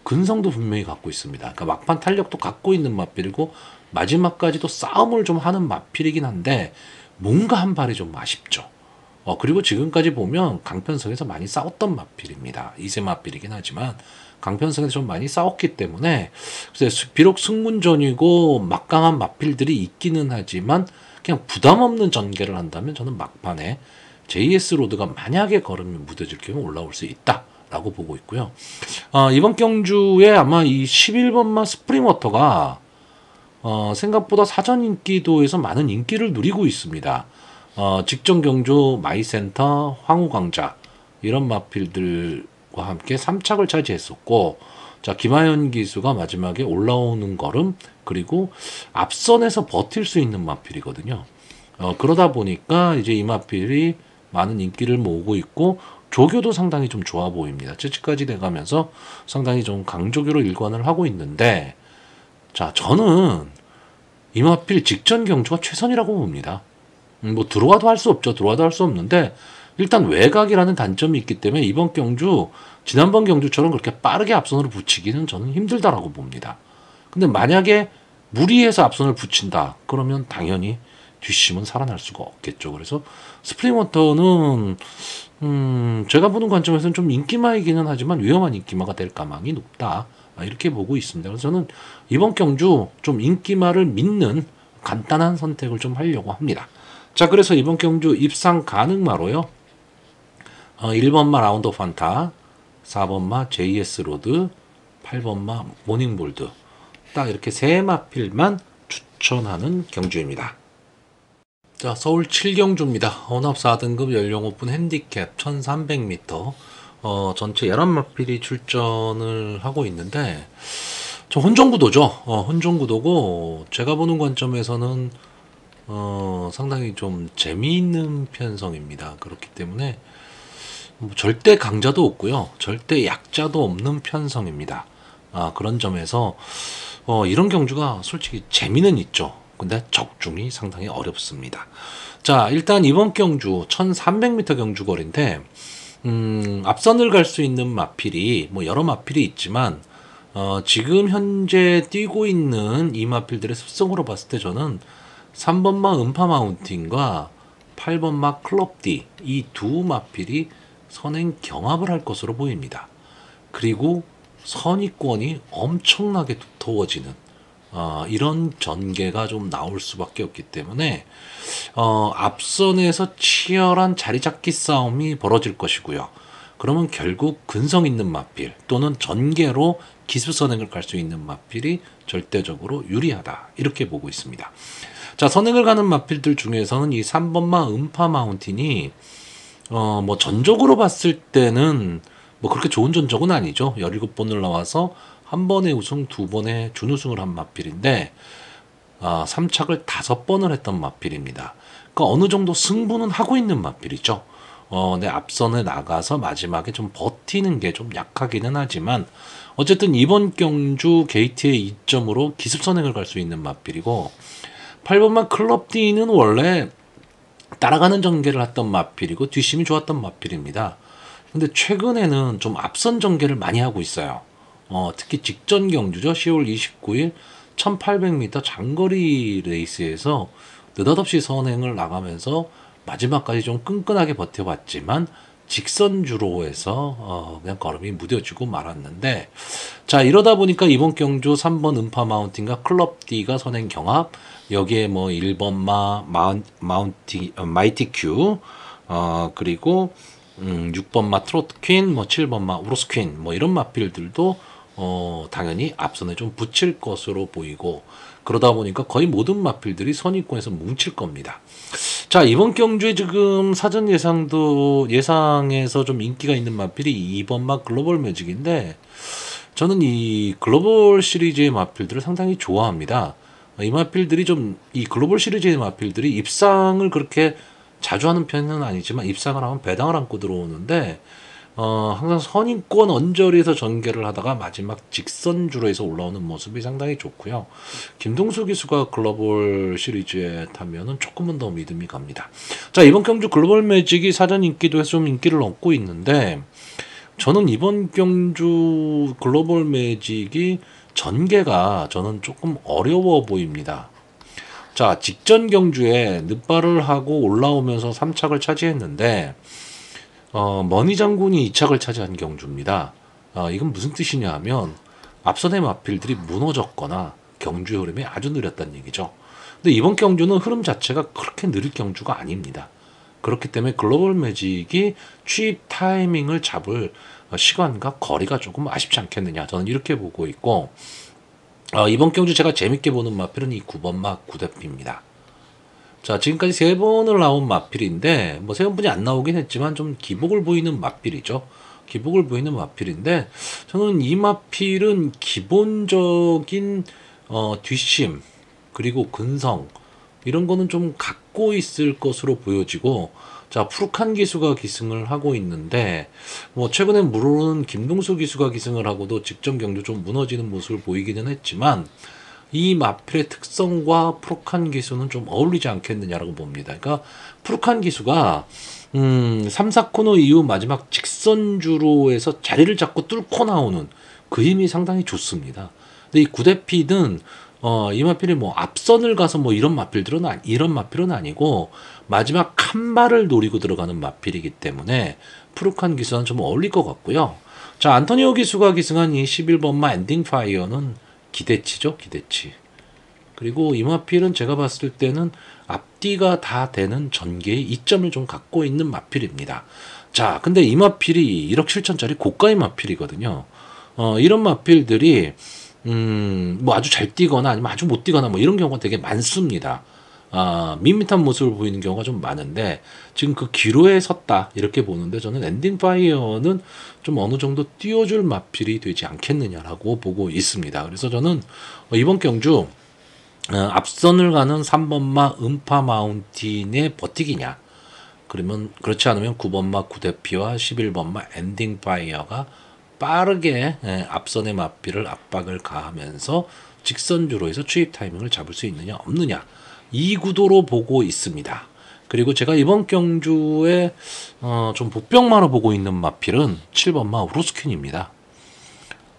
근성도 분명히 갖고 있습니다. 그러니까 막판 탄력도 갖고 있는 마필이고 마지막까지도 싸움을 좀 하는 마필이긴 한데 뭔가 한 발이 좀 아쉽죠. 그리고 지금까지 보면 강편성에서 많이 싸웠던 마필입니다. 2세 마필이긴 하지만 강편성에서 좀 많이 싸웠기 때문에 비록 승문전이고 막강한 마필들이 있기는 하지만 그냥 부담 없는 전개를 한다면 저는 막판에 JS 로드가 만약에 걸음이 무뎌질 경우 올라올 수 있다라고 보고 있고요. 이번 경주에 아마 이 11번마 스프링워터가 생각보다 사전 인기도에서 많은 인기를 누리고 있습니다. 직전 경주 마이센터, 황후광자 이런 마필들과 함께 3착을 차지했었고 자, 김하연 기수가 마지막에 올라오는 걸음 그리고 앞선에서 버틸 수 있는 마필이거든요. 그러다 보니까 이제 이 마필이 많은 인기를 모으고 있고 조교도 상당히 좀 좋아 보입니다. 채찍까지 돼가면서 상당히 좀 강조교로 일관을 하고 있는데 자, 저는 이 마필 직전 경주가 최선이라고 봅니다. 뭐 들어와도 할 수 없죠. 들어와도 할 수 없는데 일단 외곽이라는 단점이 있기 때문에 이번 경주 지난번 경주처럼 그렇게 빠르게 앞선으로 붙이기는 저는 힘들다라고 봅니다. 근데 만약에 무리해서 앞선을 붙인다 그러면 당연히 뒷심은 살아날 수가 없겠죠. 그래서 스프링워터는 제가 보는 관점에서는 좀 인기마이기는 하지만 위험한 인기마가 될 가망이 높다 이렇게 보고 있습니다. 그래서 저는 이번 경주 좀 인기마를 믿는 간단한 선택을 좀 하려고 합니다. 자, 그래서 이번 경주 입상 가능마로요. 1번마 라운드 오브 판타, 4번마 JS 로드, 8번마 모닝볼드. 딱 이렇게 세 마필만 추천하는 경주입니다. 자, 서울 7경주입니다. 혼합 4등급 연령 오픈 핸디캡 1300m. 전체 11마필이 출전을 하고 있는데, 저 혼종구도죠. 혼종구도고, 제가 보는 관점에서는, 상당히 좀 재미있는 편성입니다. 그렇기 때문에, 뭐 절대 강자도 없고요. 절대 약자도 없는 편성입니다. 그런 점에서, 이런 경주가 솔직히 재미는 있죠. 근데 적중이 상당히 어렵습니다. 자, 일단 이번 경주 1300m 경주 거리인데, 앞선을 갈 수 있는 마필이 뭐 여러 마필이 있지만 지금 현재 뛰고 있는 이 마필들의 습성으로 봤을 때 저는 3번마 음파 마운틴과 8번마 클럽D 이 두 마필이 선행 경합을 할 것으로 보입니다. 그리고 선의권이 엄청나게 두터워지는 이런 전개가 좀 나올 수밖에 없기 때문에 앞선에서 치열한 자리 잡기 싸움이 벌어질 것이고요. 그러면 결국 근성 있는 마필 또는 전개로 기습 선행을 갈 수 있는 마필이 절대적으로 유리하다. 이렇게 보고 있습니다. 자, 선행을 가는 마필들 중에서는 이 3번마 음파 마운틴이 뭐 전적으로 봤을 때는 뭐 그렇게 좋은 전적은 아니죠. 17번을 나와서 한 번의 우승, 두 번의 준우승을 한 마필인데 3착을 5번을 했던 마필입니다. 그러니까 어느 정도 승부는 하고 있는 마필이죠. 내 앞선에 나가서 마지막에 좀 버티는 게 좀 약하기는 하지만 어쨌든 이번 경주 게이트의 2점으로 기습 선행을 갈 수 있는 마필이고 8번만 클럽 D는 원래 따라가는 전개를 했던 마필이고 뒷심이 좋았던 마필입니다. 근데 최근에는 좀 앞선 전개를 많이 하고 있어요. 특히 직전 경주죠. 10월 29일 1800m 장거리 레이스에서 느닷없이 선행을 나가면서 마지막까지 좀 끈끈하게 버텨봤지만 직선주로 해서 그냥 걸음이 무뎌지고 말았는데, 자, 이러다 보니까 이번 경주 3번 음파 마운틴과 클럽 D가 선행 경합, 여기에 뭐 1번마 마이티 큐, 그리고 6번마 트로트 퀸, 뭐 7번마 우로스 퀸, 뭐 이런 마필들도 당연히 앞선에 좀 붙일 것으로 보이고, 그러다 보니까 거의 모든 마필들이 선입권에서 뭉칠 겁니다. 자, 이번 경주에 지금 사전 예상에서 좀 인기가 있는 마필이 2번마 글로벌 매직인데, 저는 이 글로벌 시리즈의 마필들을 상당히 좋아합니다. 이 마필들이 이 글로벌 시리즈의 마필들이 입상을 그렇게 자주 하는 편은 아니지만 입상을 하면 배당을 안고 들어오는데, 항상 선입권 언저리에서 전개를 하다가 마지막 직선주로 해서 올라오는 모습이 상당히 좋고요. 김동수 기수가 글로벌 시리즈에 타면은 조금은 더 믿음이 갑니다. 자, 이번 경주 글로벌 매직이 사전 인기도에서 좀 인기를 얻고 있는데, 저는 이번 경주 글로벌 매직이 전개가 저는 조금 어려워 보입니다. 자, 직전 경주에 늑발을 하고 올라오면서 3착을 차지했는데, 머니 장군이 2착을 차지한 경주입니다. 이건 무슨 뜻이냐 하면 앞선의 마필들이 무너졌거나 경주의 흐름이 아주 느렸다는 얘기죠. 근데 이번 경주는 흐름 자체가 그렇게 느릴 경주가 아닙니다. 그렇기 때문에 글로벌 매직이 취입 타이밍을 잡을 시간과 거리가 조금 아쉽지 않겠느냐, 저는 이렇게 보고 있고, 이번 경주 제가 재밌게 보는 마필은 이 9번마 구대피입니다. 자, 지금까지 3번을 나온 마필인데, 뭐 3번뿐이 안 나오긴 했지만 좀 기복을 보이는 마필이죠. 기복을 보이는 마필인데, 저는 이 마필은 기본적인 뒷심 그리고 근성 이런 거는 좀 갖고 있을 것으로 보여지고, 자, 푸르칸 기수가 기승을 하고 있는데, 뭐 최근에 물론 김동수 기수가 기승을 하고도 직전 경주 좀 무너지는 모습을 보이기는 했지만, 이 마필의 특성과 푸르칸 기수는 좀 어울리지 않겠느냐라고 봅니다. 그러니까 푸르칸 기수가 3, 4코너 이후 마지막 직선주로 해서 자리를 잡고 뚫고 나오는 그 힘이 상당히 좋습니다. 근데 이 구대피는 이 마필이 뭐 앞선을 가서 뭐 이런 마필은 아니고 마지막 한 발을 노리고 들어가는 마필이기 때문에 푸르칸 기수는 좀 어울릴 것 같고요. 자, 안토니오 기수가 기승한 이 11번마 엔딩 파이어는 기대치죠, 기대치. 그리고 이 마필은 제가 봤을 때는 앞뒤가 다 되는 전개의 이점을 좀 갖고 있는 마필입니다. 자, 근데 이 마필이 1억 7천짜리 고가의 마필이거든요. 이런 마필들이 뭐 아주 잘 뛰거나 아니면 아주 못 뛰거나 뭐 이런 경우가 되게 많습니다. 밋밋한 모습을 보이는 경우가 좀 많은데 지금 그 기로에 섰다 이렇게 보는데 저는 엔딩 파이어는 좀 어느 정도 띄워줄 마필이 되지 않겠느냐라고 보고 있습니다. 그래서 저는 이번 경주 앞선을 가는 3번마 음파 마운틴의 버티기냐, 그러면 그렇지 않으면 9번마 구대피와 11번마 엔딩 파이어가 빠르게 앞선의 마필을 압박을 가하면서 직선주로에서 추입 타이밍을 잡을 수 있느냐 없느냐, 이 구도로 보고 있습니다. 그리고 제가 이번 경주에 좀 복병마로 보고 있는 마필은 7번마 우루스퀸입니다.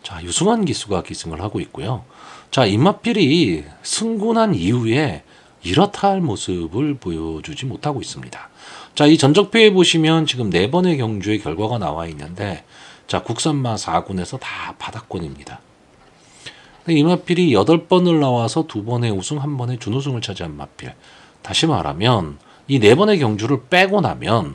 자, 유승환 기수가 기승을 하고 있고요. 자, 이 마필이 승군한 이후에 이렇다 할 모습을 보여주지 못하고 있습니다. 자, 이 전적표에 보시면 지금 4번의 경주의 결과가 나와 있는데, 자, 국산마 4군에서 다 바닥권입니다. 이 마필이 8번을 나와서 2번의 우승, 1번의 준우승을 차지한 마필. 다시 말하면 이 4번의 경주를 빼고 나면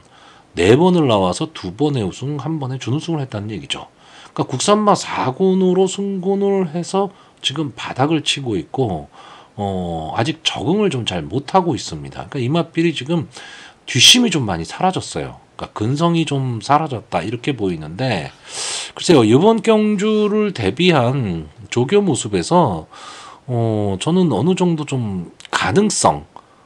4번을 나와서 2번의 우승, 1번의 준우승을 했다는 얘기죠. 그러니까 국산마 4군으로 승군을 해서 지금 바닥을 치고 있고 아직 적응을 좀 잘 못하고 있습니다. 그러니까 이 마필이 지금 뒷심이 좀 많이 사라졌어요. 그러니까 근성이 좀 사라졌다 이렇게 보이는데, 글쎄요, 이번 경주를 대비한 조교 모습에서 저는 어느 정도 좀 가능성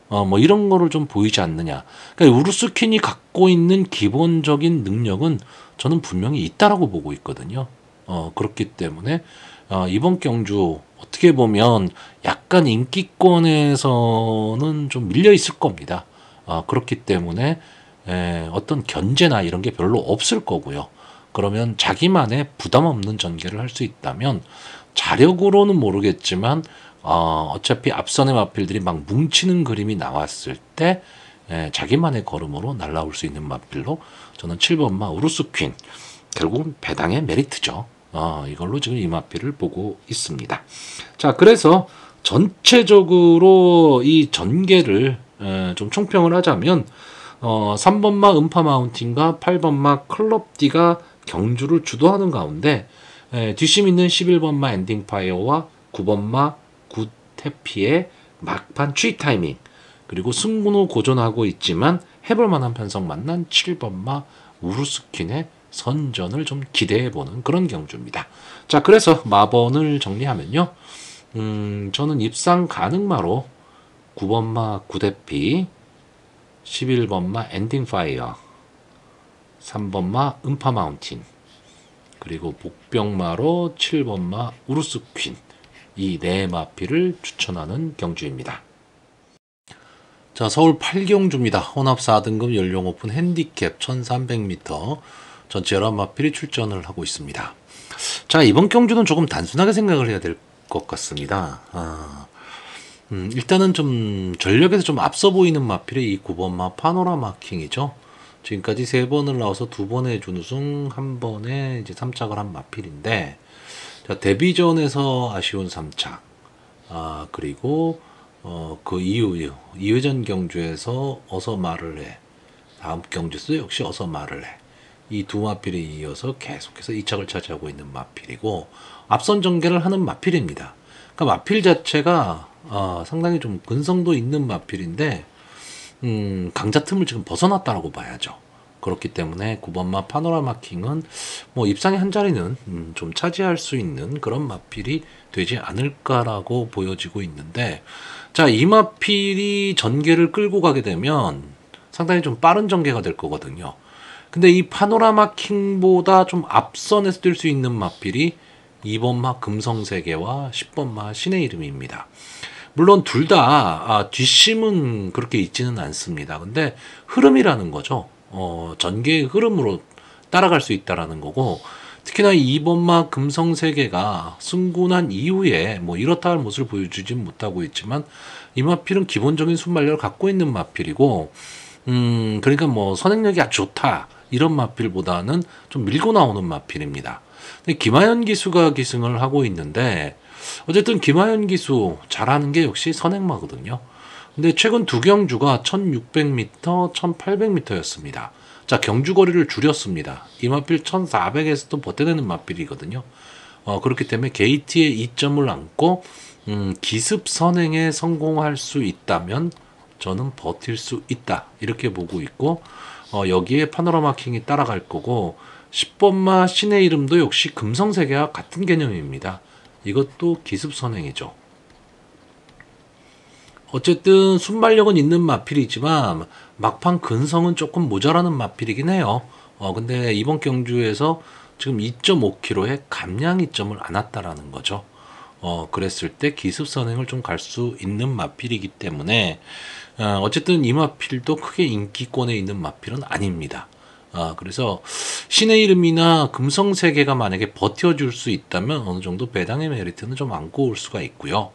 뭐 이런 거를 좀 보이지 않느냐. 그러니까 우루스킨이 갖고 있는 기본적인 능력은 저는 분명히 있다라고 보고 있거든요. 그렇기 때문에 이번 경주 어떻게 보면 약간 인기권에서는 좀 밀려 있을 겁니다. 그렇기 때문에 어떤 견제나 이런 게 별로 없을 거고요. 그러면 자기만의 부담 없는 전개를 할 수 있다면 자력으로는 모르겠지만 어차피 앞선의 마필들이 막 뭉치는 그림이 나왔을 때 자기만의 걸음으로 날아올 수 있는 마필로 저는 7번마 우루스퀸, 결국은 배당의 메리트죠. 이걸로 지금 이 마필을 보고 있습니다. 자, 그래서 전체적으로 이 전개를 좀 총평을 하자면 3번마 음파 마운틴과 8번마 클럽디가 경주를 주도하는 가운데 뒷심 있는 11번마 엔딩 파이어와 9번마 굿태피의 막판 추입 타이밍, 그리고 승군을 고전하고 있지만 해볼 만한 편성 만난 7번마 우루스킨의 선전을 좀 기대해보는 그런 경주입니다. 자, 그래서 마번을 정리하면요. 저는 입상 가능마로 9번마 구대피, 11번마 엔딩 파이어, 3번마 음파 마운틴, 그리고 복병마로 7번마 우루스퀸, 이 네 마필을 추천하는 경주입니다. 자, 서울 8경주입니다. 혼합 4등급 연령 오픈 핸디캡 1300m 전체 11마필이 출전을 하고 있습니다. 자, 이번 경주는 조금 단순하게 생각을 해야 될 것 같습니다. 일단은 좀 전력에서 좀 앞서 보이는 마필이 이 9번마 파노라마 킹이죠. 지금까지 3번을 나와서 2번의 준우승, 1번에 이제 3착을 한 마필인데, 자, 데뷔전에서 아쉬운 3착, 그리고 그 이후 2회전 경주에서 어서 말을 해, 다음 경주에서 역시 어서 말을 해, 이 두 마필이 이어서 계속해서 2착을 차지하고 있는 마필이고, 앞선 전개를 하는 마필입니다. 그러니까 마필 자체가 상당히 좀 근성도 있는 마필인데 강자 틈을 지금 벗어났다라고 봐야죠. 그렇기 때문에 9번마 파노라마 킹은 뭐 입상의 한 자리는 좀 차지할 수 있는 그런 마필이 되지 않을까라고 보여지고 있는데, 자, 이 마필이 전개를 끌고 가게 되면 상당히 좀 빠른 전개가 될 거거든요. 근데 이 파노라마 킹보다 좀 앞선에서 뛸 수 있는 마필이 2번마 금성세계와 10번마 신의 이름입니다. 물론 둘 다 뒷심은 그렇게 있지는 않습니다. 근데 흐름이라는 거죠. 전개의 흐름으로 따라갈 수 있다라는 거고, 특히나 2번마 금성세계가 승군한 이후에 뭐 이렇다 할 모습을 보여주진 못하고 있지만 이 마필은 기본적인 순발력을 갖고 있는 마필이고, 그러니까 뭐 선행력이 아주 좋다 이런 마필보다는 좀 밀고 나오는 마필입니다. 근데 김하연 기수가 기승을 하고 있는데 어쨌든 김하연 기수 잘하는 게 역시 선행마거든요. 근데 최근 두 경주가 1600m, 1800m였습니다. 자, 경주 거리를 줄였습니다. 이 마필 1400에서도 버텨내는 마필이거든요. 그렇기 때문에 게이트에 2점을 안고 기습 선행에 성공할 수 있다면 저는 버틸 수 있다 이렇게 보고 있고, 여기에 파노라마 킹이 따라갈 거고 10번마 신의 이름도 역시 금성세계와 같은 개념입니다. 이것도 기습 선행이죠. 어쨌든 순발력은 있는 마필이지만 막판 근성은 조금 모자라는 마필이긴 해요. 근데 이번 경주에서 지금 2.5km에 감량 2점을 안 왔다라는 거죠. 그랬을 때 기습 선행을 좀 갈 수 있는 마필이기 때문에 어쨌든 이 마필도 크게 인기권에 있는 마필은 아닙니다. 그래서 신의 이름이나 금성세계가 만약에 버텨줄 수 있다면 어느 정도 배당의 메리트는 좀 안고 올 수가 있고요.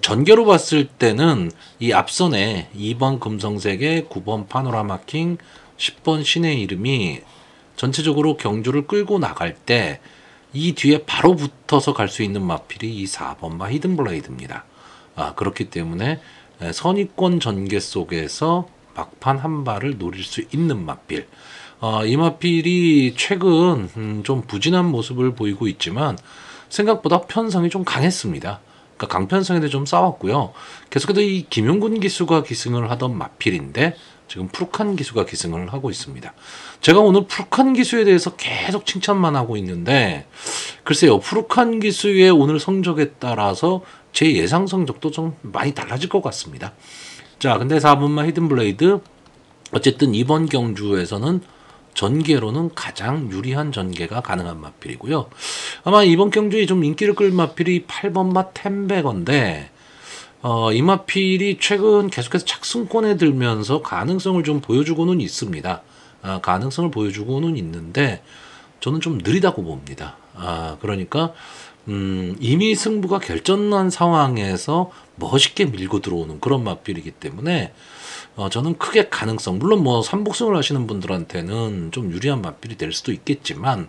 전개로 봤을 때는 이 앞선에 2번 금성세계, 9번 파노라마킹, 10번 신의 이름이 전체적으로 경주를 끌고 나갈 때 이 뒤에 바로 붙어서 갈 수 있는 마필이 이 4번마 히든블레이드입니다. 그렇기 때문에 선의권 전개 속에서 막판 한 발을 노릴 수 있는 마필. 이 마필이 최근 좀 부진한 모습을 보이고 있지만 생각보다 편성이 좀 강했습니다. 그러니까 강편성에 대해 좀 싸웠고요. 계속해서 이 김용군 기수가 기승을 하던 마필인데 지금 푸르칸 기수가 기승을 하고 있습니다. 제가 오늘 푸르칸 기수에 대해서 계속 칭찬만 하고 있는데 글쎄요, 푸르칸 기수의 오늘 성적에 따라서 제 예상 성적도 좀 많이 달라질 것 같습니다. 자, 근데 4번마 히든블레이드 어쨌든 이번 경주에서는 전개로는 가장 유리한 전개가 가능한 마필이고요. 아마 이번 경주에 좀 인기를 끌 마필이 8번마 템베건데 이 마필이 최근 계속해서 착승권에 들면서 가능성을 좀 보여주고는 있습니다. 가능성을 보여주고는 있는데 저는 좀 느리다고 봅니다. 그러니까 이미 승부가 결정난 상황에서 멋있게 밀고 들어오는 그런 마필이기 때문에 저는 크게 가능성, 물론 뭐 삼복승을 하시는 분들한테는 좀 유리한 마필이 될 수도 있겠지만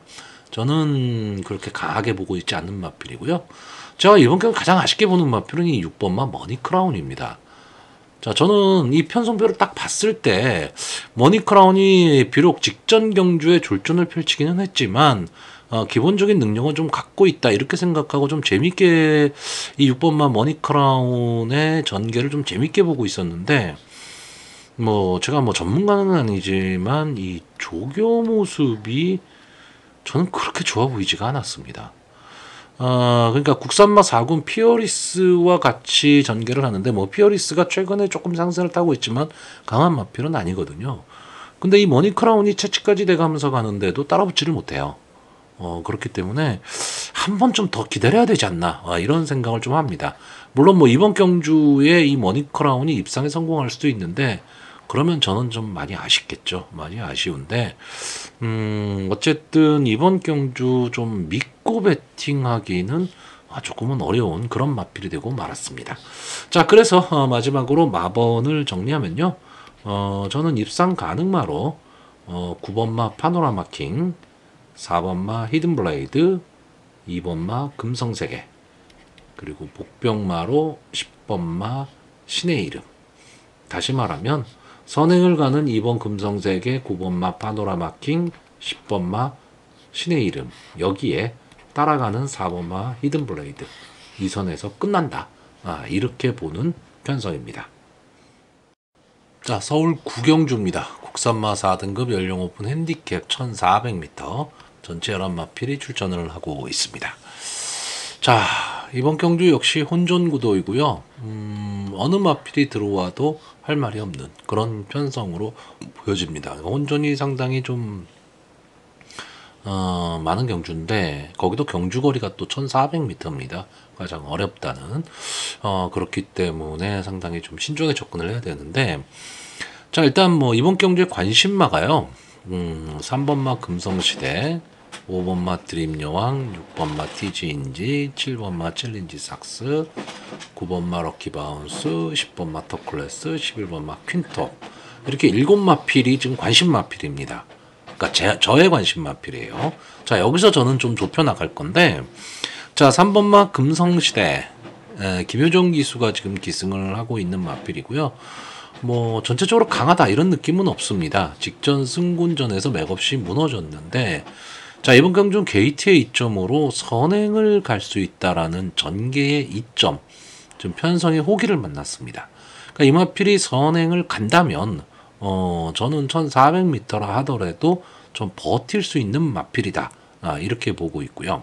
저는 그렇게 강하게 보고 있지 않는 마필이고요. 제가 이번 경기 가장 아쉽게 보는 마필은 이 6번마 머니크라운입니다. 자, 저는 이 편성표를 딱 봤을 때 머니크라운이 비록 직전 경주에 졸전을 펼치기는 했지만 기본적인 능력은 좀 갖고 있다 이렇게 생각하고 좀 재밌게 이 6번마 머니크라운의 전개를 좀 재밌게 보고 있었는데 뭐 제가 뭐 전문가는 아니지만 이 조교 모습이 저는 그렇게 좋아 보이지가 않았습니다. 그러니까 국산마 4군 피어리스와 같이 전개를 하는데 뭐 피어리스가 최근에 조금 상승을 타고 있지만 강한 마필은 아니거든요. 근데 이 머니크라운이 채찍까지 돼가면서 가는데도 따라붙지를 못해요. 그렇기 때문에 한 번 좀 더 기다려야 되지 않나 이런 생각을 좀 합니다. 물론 뭐 이번 경주에 이 머니크라운이 입상에 성공할 수도 있는데 그러면 저는 좀 많이 아쉽겠죠. 많이 아쉬운데 어쨌든 이번 경주 좀 믿고 베팅하기는 조금은 어려운 그런 마필이 되고 말았습니다. 자, 그래서 마지막으로 마번을 정리하면요. 저는 입상 가능마로 9번마 파노라마킹, 4번마 히든블레이드, 2번마 금성세계, 그리고 복병마로 10번마 신의 이름. 다시 말하면 선행을 가는 2번 금성세계, 9번마 파노라마킹, 10번마 신의 이름, 여기에 따라가는 4번마 히든블레이드, 이 선에서 끝난다. 이렇게 보는 편성입니다. 자, 서울 구경주입니다. 국산마 4등급 연령 오픈 핸디캡 1400m 전체 11마필이 출전을 하고 있습니다. 자, 이번 경주 역시 혼전 구도이고요. 어느 마필이 들어와도 할 말이 없는 그런 편성으로 보여집니다. 혼전이 상당히 좀 많은 경주인데 거기도 경주거리가 또 1400m입니다. 가장 어렵다는 그렇기 때문에 상당히 좀 신중하게 접근을 해야 되는데 자, 일단 뭐 이번 경주에 관심마가요. 3번마 금성시대, 5번마 드림여왕, 6번마 티지인지, 7번마 챌린지 삭스, 9번마 럭키바운스, 10번마 터클래스, 11번마 퀸톱, 이렇게 7마필이 지금 관심마필입니다. 그러니까 저의 관심 마필이에요. 자, 여기서 저는 좀 좁혀 나갈 건데, 자, 3번마 금성시대. 김효정 기수가 지금 기승을 하고 있는 마필이고요. 뭐 전체적으로 강하다 이런 느낌은 없습니다. 직전 승군전에서 맥없이 무너졌는데, 자, 이번 경주는 게이트의 이점으로 선행을 갈 수 있다라는 전개의 이점, 좀 편성의 호기를 만났습니다. 그러니까 이 마필이 선행을 간다면 저는 1400m라 하더라도 좀 버틸 수 있는 마필이다, 이렇게 보고 있고요.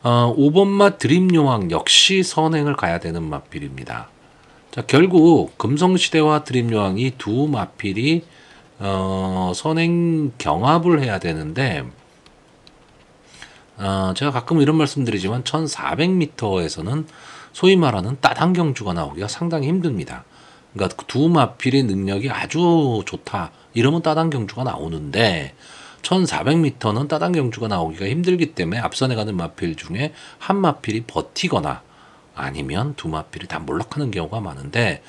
5번마 드림요왕 역시 선행을 가야 되는 마필입니다. 자, 결국 금성시대와 드림요왕이 두 마필이 선행 경합을 해야 되는데, 제가 가끔 이런 말씀드리지만 1400m에서는 소위 말하는 따당 경주가 나오기가 상당히 힘듭니다. 그러니까 두 마필의 능력이 아주 좋다 이러면 따당 경주가 나오는데, 1400m는 따당 경주가 나오기가 힘들기 때문에 앞선에 가는 마필 중에 한 마필이 버티거나 아니면 두 마필이 다 몰락하는 경우가 많은데,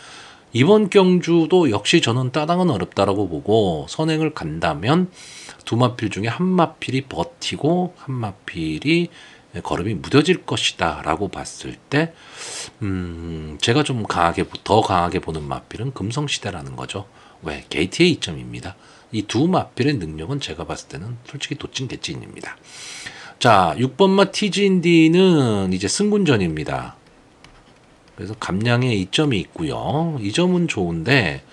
이번 경주도 역시 저는 따당은 어렵다라고 보고, 선행을 간다면 두 마필 중에 한 마필이 버티고 한 마필이 걸음이 무뎌질 것이다 라고 봤을 때, 제가 좀 더 강하게 보는 마필은 금성시대라는 거죠. 왜? 게이트의 이점입니다. 이 두 마필의 능력은 제가 봤을 때는 솔직히 도찐개찐입니다. 자, 6번마 TG인디는 이제 승군전입니다. 그래서 감량에 이점이 있고요. 이 점은 좋은데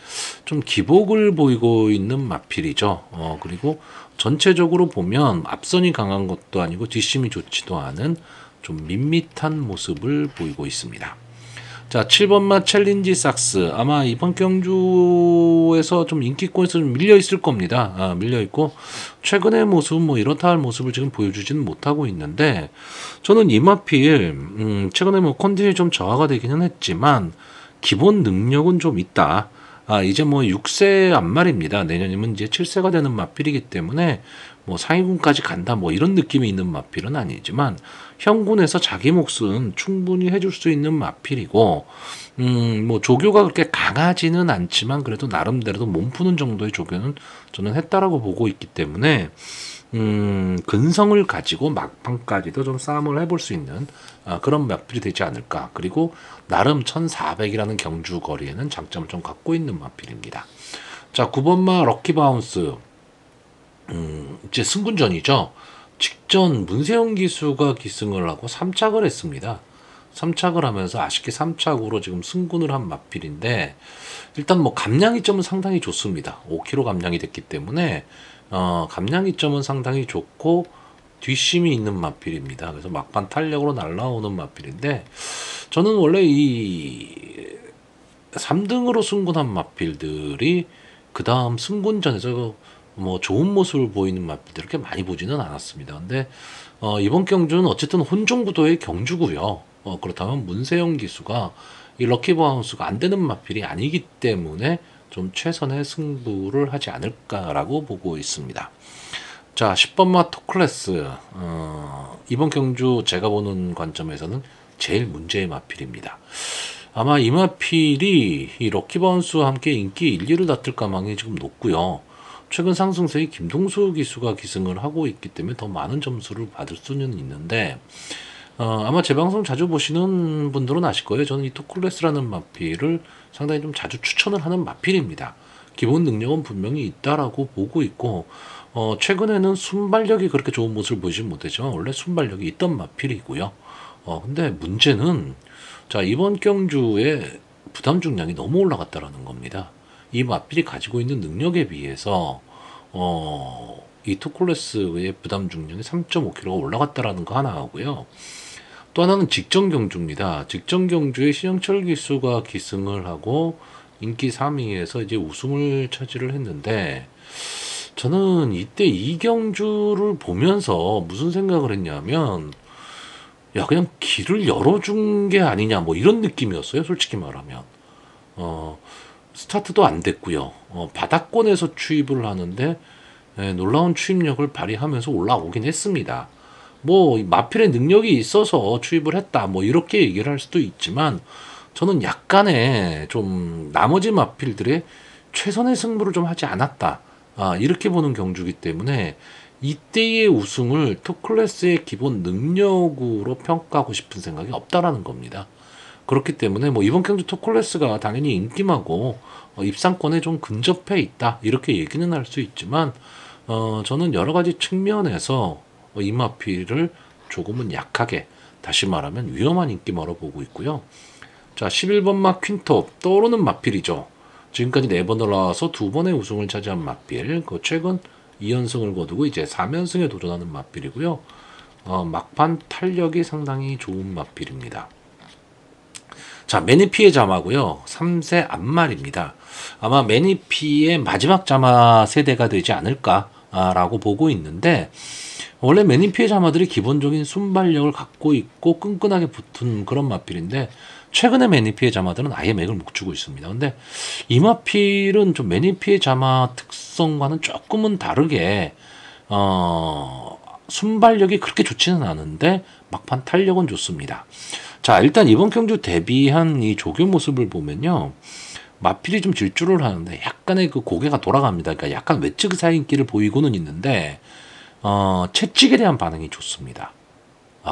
좀 기복을 보이고 있는 마필이죠. 그리고 전체적으로 보면 앞선이 강한 것도 아니고 뒷심이 좋지도 않은 좀 밋밋한 모습을 보이고 있습니다. 자, 7번마 챌린지 삭스. 아마 이번 경주에서 좀 인기권에서 좀 밀려 있을 겁니다. 밀려 있고, 최근의 모습, 뭐 이렇다 할 모습을 지금 보여주지는 못하고 있는데, 저는 이 마필, 최근에 뭐 컨디션이 좀 저하가 되기는 했지만, 기본 능력은 좀 있다. 이제 뭐 6세 앞말입니다. 내년이면 이제 7세가 되는 마필이기 때문에, 뭐 상위군까지 간다, 뭐 이런 느낌이 있는 마필은 아니지만, 현군에서 자기 몫은 충분히 해줄 수 있는 마필이고, 뭐 조교가 그렇게 강하지는 않지만 그래도 나름대로도 몸 푸는 정도의 조교는 저는 했다라고 보고 있기 때문에, 근성을 가지고 막판까지도 좀 싸움을 해볼 수 있는 그런 마필이 되지 않을까. 그리고 나름 1400이라는 경주 거리에는 장점을 좀 갖고 있는 마필입니다. 자, 9번마 럭키바운스. 이제 승군전이죠. 직전 문세영 기수가 기승을 하고 3착을 했습니다. 3착을 하면서 아쉽게 3착으로 지금 승군을 한 마필인데, 일단 뭐 감량이점은 상당히 좋습니다. 5kg 감량이 됐기 때문에 감량이점은 상당히 좋고 뒷심이 있는 마필입니다. 그래서 막판 탄력으로 날라오는 마필인데, 저는 원래 이 3등으로 승군한 마필들이 그 다음 승군전에서 뭐 좋은 모습을 보이는 마필들 이렇게 많이 보지는 않았습니다. 근데 이번 경주는 어쨌든 혼종구도의 경주고요. 그렇다면 문세영 기수가 이 럭키바운스가 안 되는 마필이 아니기 때문에 좀 최선의 승부를 하지 않을까라고 보고 있습니다. 자, 10번마 토클래스. 이번 경주 제가 보는 관점에서는 제일 문제의 마필입니다. 아마 이 마필이 이 럭키바운스와 함께 인기 1, 2를 다툴 가망이 지금 높고요. 최근 상승세의 김동수 기수가 기승을 하고 있기 때문에 더 많은 점수를 받을 수는 있는데, 아마 제 방송 자주 보시는 분들은 아실 거예요. 저는 이 토클래스라는 마필을 상당히 좀 자주 추천을 하는 마필입니다. 기본 능력은 분명히 있다라고 보고 있고, 최근에는 순발력이 그렇게 좋은 모습을 보이지 못했지만 원래 순발력이 있던 마필이고요. 근데 문제는, 자, 이번 경주에 부담 중량이 너무 올라갔다라는 겁니다. 이 마필이 가지고 있는 능력에 비해서 이 토클래스의 부담 중량이 3.5kg가 올라갔다라는 거 하나 하고요. 또 하나는 직전 경주입니다. 직전 경주에 신영철 기수가 기승을 하고 인기 3위에서 이제 우승을 차지를 했는데, 저는 이때 이 경주를 보면서 무슨 생각을 했냐면, 야, 그냥 길을 열어준 게 아니냐, 뭐 이런 느낌이었어요. 솔직히 말하면. 스타트도 안 됐고요. 바닥권에서 추입을 하는데 놀라운 추입력을 발휘하면서 올라오긴 했습니다. 뭐 마필의 능력이 있어서 추입을 했다, 뭐 이렇게 얘기를 할 수도 있지만, 저는 약간의 좀 나머지 마필들의 최선의 승부를 좀 하지 않았다, 이렇게 보는 경주기 때문에 이때의 우승을 투클래스의 기본 능력으로 평가하고 싶은 생각이 없다라는 겁니다. 그렇기 때문에 뭐 이번 경주 투클래스가 당연히 인기마고 입상권에 좀 근접해 있다 이렇게 얘기는 할 수 있지만 저는 여러 가지 측면에서 이 마필을 조금은 약하게, 다시 말하면 위험한 인기마로 보고 있고요. 자, 11번 마 퀸톱, 떠오르는 마필이죠. 지금까지 4번을 나와서 2번의 우승을 차지한 마필, 그 최근 2연승을 거두고 이제 3연승에 도전하는 마필이고요. 막판 탄력이 상당히 좋은 마필입니다. 자, 매니피의 자마고요. 3세 앞말입니다. 아마 매니피의 마지막 자마 세대가 되지 않을까라고 보고 있는데, 원래 매니피의 자마들이 기본적인 순발력을 갖고 있고 끈끈하게 붙은 그런 마필인데, 최근에 매니피의 자마들은 아예 맥을 못 주고 있습니다. 근데 이 마필은 좀 매니피의 자마 특성과는 조금은 다르게 순발력이 그렇게 좋지는 않은데 막판 탄력은 좋습니다. 자, 일단 이번 경주 데뷔한 이 조교 모습을 보면요, 마필이 좀 질주를 하는데 약간의 그 고개가 돌아갑니다. 그러니까 약간 외측 사인기를 보이고는 있는데 채찍에 대한 반응이 좋습니다.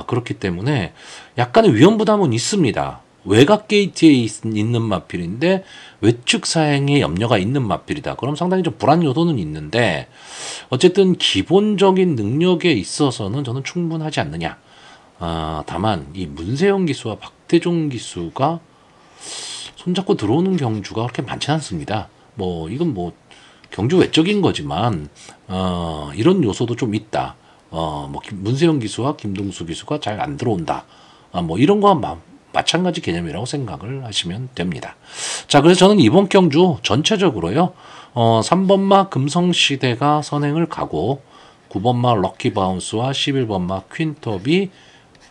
그렇기 때문에 약간의 위험 부담은 있습니다. 외곽 게이트에 있는 마필인데 외측 사행에 염려가 있는 마필이다. 그럼 상당히 좀 불안 요소는 있는데, 어쨌든 기본적인 능력에 있어서는 저는 충분하지 않느냐. 다만 이 문세영 기수와 박태종 기수가 손잡고 들어오는 경주가 그렇게 많지는 않습니다. 뭐 이건 뭐 경주 외적인 거지만 이런 요소도 좀 있다. 뭐 문세영 기수와 김동수 기수가 잘 안 들어온다. 뭐 이런 거와 마찬가지 개념이라고 생각을 하시면 됩니다. 자, 그래서 저는 이번 경주 전체적으로요, 3번마 금성시대가 선행을 가고 9번마 럭키바운스와 11번마 퀸톱이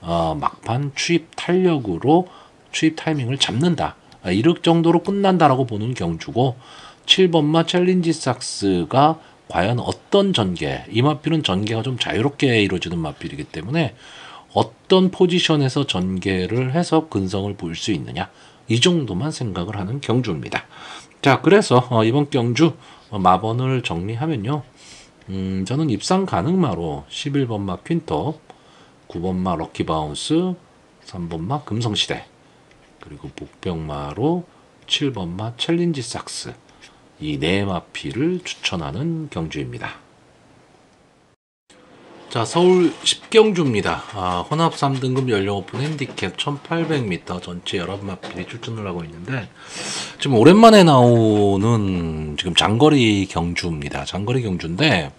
막판 추입 탄력으로 추입 타이밍을 잡는다. 이럴 정도로 끝난다라고 보는 경주고, 7번마 챌린지 삭스가 과연 어떤 전개, 이 마필은 전개가 좀 자유롭게 이루어지는 마필이기 때문에 어떤 포지션에서 전개를 해서 근성을 보일 수 있느냐, 이 정도만 생각을 하는 경주입니다. 자, 그래서 이번 경주 마번을 정리하면요, 저는 입상 가능마로 11번마 퀸톱, 9번마 럭키바운스, 3번마 금성시대, 그리고 복병마로 7번마 챌린지 삭스, 이 4마필을 추천하는 경주입니다. 자, 서울 10경주입니다. 혼합 3등급 연령 오픈 핸디캡 1800m 전체 11마필이 출전을 하고 있는데, 지금 오랜만에 나오는 지금 장거리 경주입니다. 장거리 경주인데,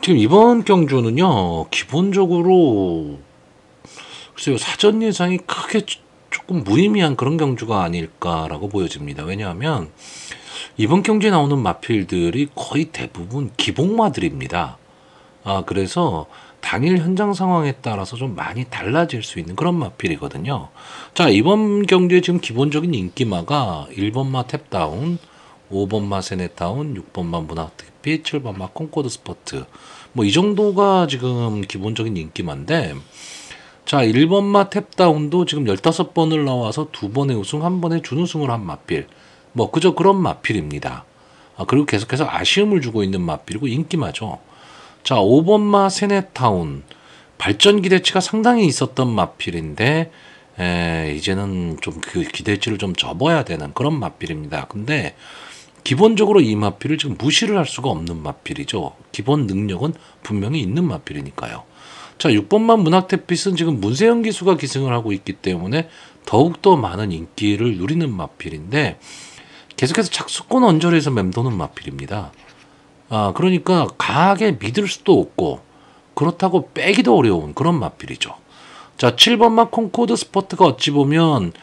지금 이번 경주는요, 기본적으로 글쎄요, 사전 예상이 크게 조금 무의미한 그런 경주가 아닐까라고 보여집니다. 왜냐하면 이번 경주에 나오는 마필들이 거의 대부분 기복마들입니다. 그래서 당일 현장 상황에 따라서 좀 많이 달라질 수 있는 그런 마필이거든요. 자, 이번 경주에 지금 기본적인 인기마가 1번마 탭다운, 5번마 세네타운, 6번마 문학특비, 7번마 콩코드 스포트, 뭐 이 정도가 지금 기본적인 인기마인데, 자, 1번마 탭다운도 지금 15번을 나와서 2번의 우승, 1번의 준우승을 한 마필, 뭐 그저 그런 마필입니다. 그리고 계속해서 아쉬움을 주고 있는 마필이고 인기마죠. 자, 5번마 세네타운, 발전 기대치가 상당히 있었던 마필인데 이제는 좀 그 기대치를 좀 접어야 되는 그런 마필입니다. 근데 기본적으로 이 마필을 지금 무시를 할 수가 없는 마필이죠. 기본 능력은 분명히 있는 마필이니까요. 자, 6번마 문학태빛은 지금 문세영 기수가 기승을 하고 있기 때문에 더욱더 많은 인기를 누리는 마필인데, 계속해서 착수권 언저리에서 맴도는 마필입니다. 그러니까 강하게 믿을 수도 없고 그렇다고 빼기도 어려운 그런 마필이죠. 자, 7번마 콩코드 스포트가 어찌 보면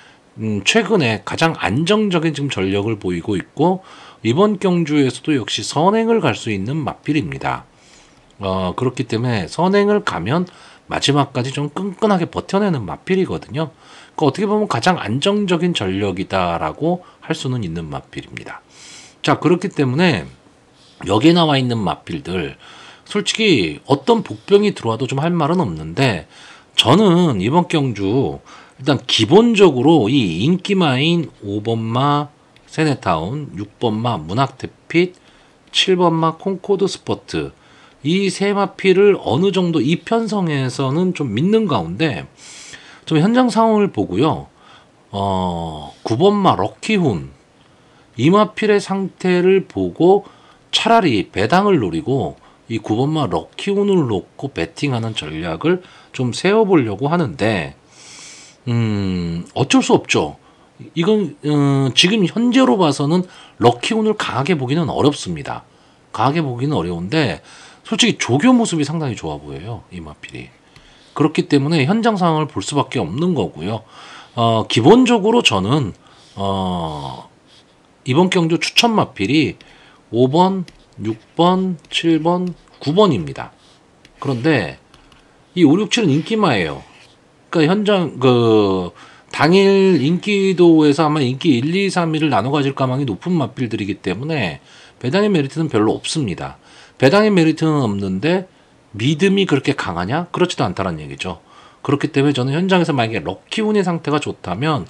최근에 가장 안정적인 지금 전력을 보이고 있고, 이번 경주에서도 역시 선행을 갈 수 있는 마필입니다. 그렇기 때문에 선행을 가면 마지막까지 좀 끈끈하게 버텨내는 마필이거든요. 그러니까 어떻게 보면 가장 안정적인 전력이다라고 할 수는 있는 마필입니다. 자, 그렇기 때문에 여기에 나와 있는 마필들 솔직히 어떤 복병이 들어와도 좀 할 말은 없는데, 저는 이번 경주 일단 기본적으로 이 인기마인 5번마 세네타운, 6번마 문학태핏, 7번 마 콩코드 스포트, 이 세 마필을 어느 정도 이 편성에서는 좀 믿는 가운데 좀 현장 상황을 보고요. 9번 마 럭키훈, 이 마필의 상태를 보고 차라리 배당을 노리고 이 9번 마 럭키훈을 놓고 배팅하는 전략을 좀 세워보려고 하는데 어쩔 수 없죠. 이건 지금 현재로 봐서는 럭키운을 강하게 보기는 어렵습니다. 강하게 보기는 어려운데 솔직히 조교 모습이 상당히 좋아 보여요. 이 마필이. 그렇기 때문에 현장 상황을 볼 수밖에 없는 거고요. 기본적으로 저는 이번 경주 추천 마필이 5번, 6번, 7번, 9번입니다. 그런데 이 5, 6, 7은 인기마예요. 그러니까 현장 당일 인기도에서 아마 인기 1, 2, 3위를 나눠 가질 가망이 높은 마필들이기 때문에 배당의 메리트는 별로 없습니다. 배당의 메리트는 없는데 믿음이 그렇게 강하냐? 그렇지도 않다는 얘기죠. 그렇기 때문에 저는 현장에서 만약에 럭키운의 상태가 좋다면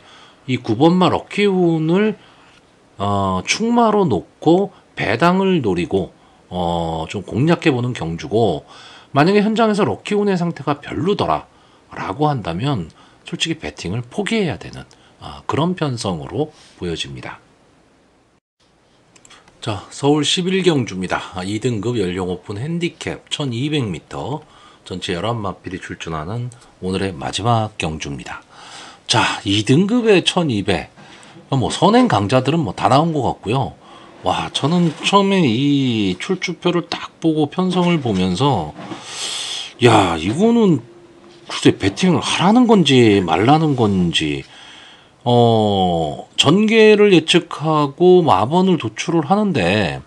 이 9번마 럭키운을 충마로 놓고 배당을 노리고 좀 공략해보는 경주고, 만약에 현장에서 럭키운의 상태가 별로더라 라고 한다면 솔직히 배팅을 포기해야 되는 그런 편성으로 보여집니다. 자, 서울 11경주입니다. 2등급 연령 오픈 핸디캡 1200m 전체 11마필이 출전하는 오늘의 마지막 경주입니다. 자, 2등급에 1200, 뭐 선행 강자들은 뭐 다 나온 것 같고요. 와, 저는 처음에 이 출주표를 딱 보고 편성을 보면서 야, 이거는 글쎄 배팅을 하라는 건지 말라는 건지, 전개를 예측하고 마번을 도출을 하는데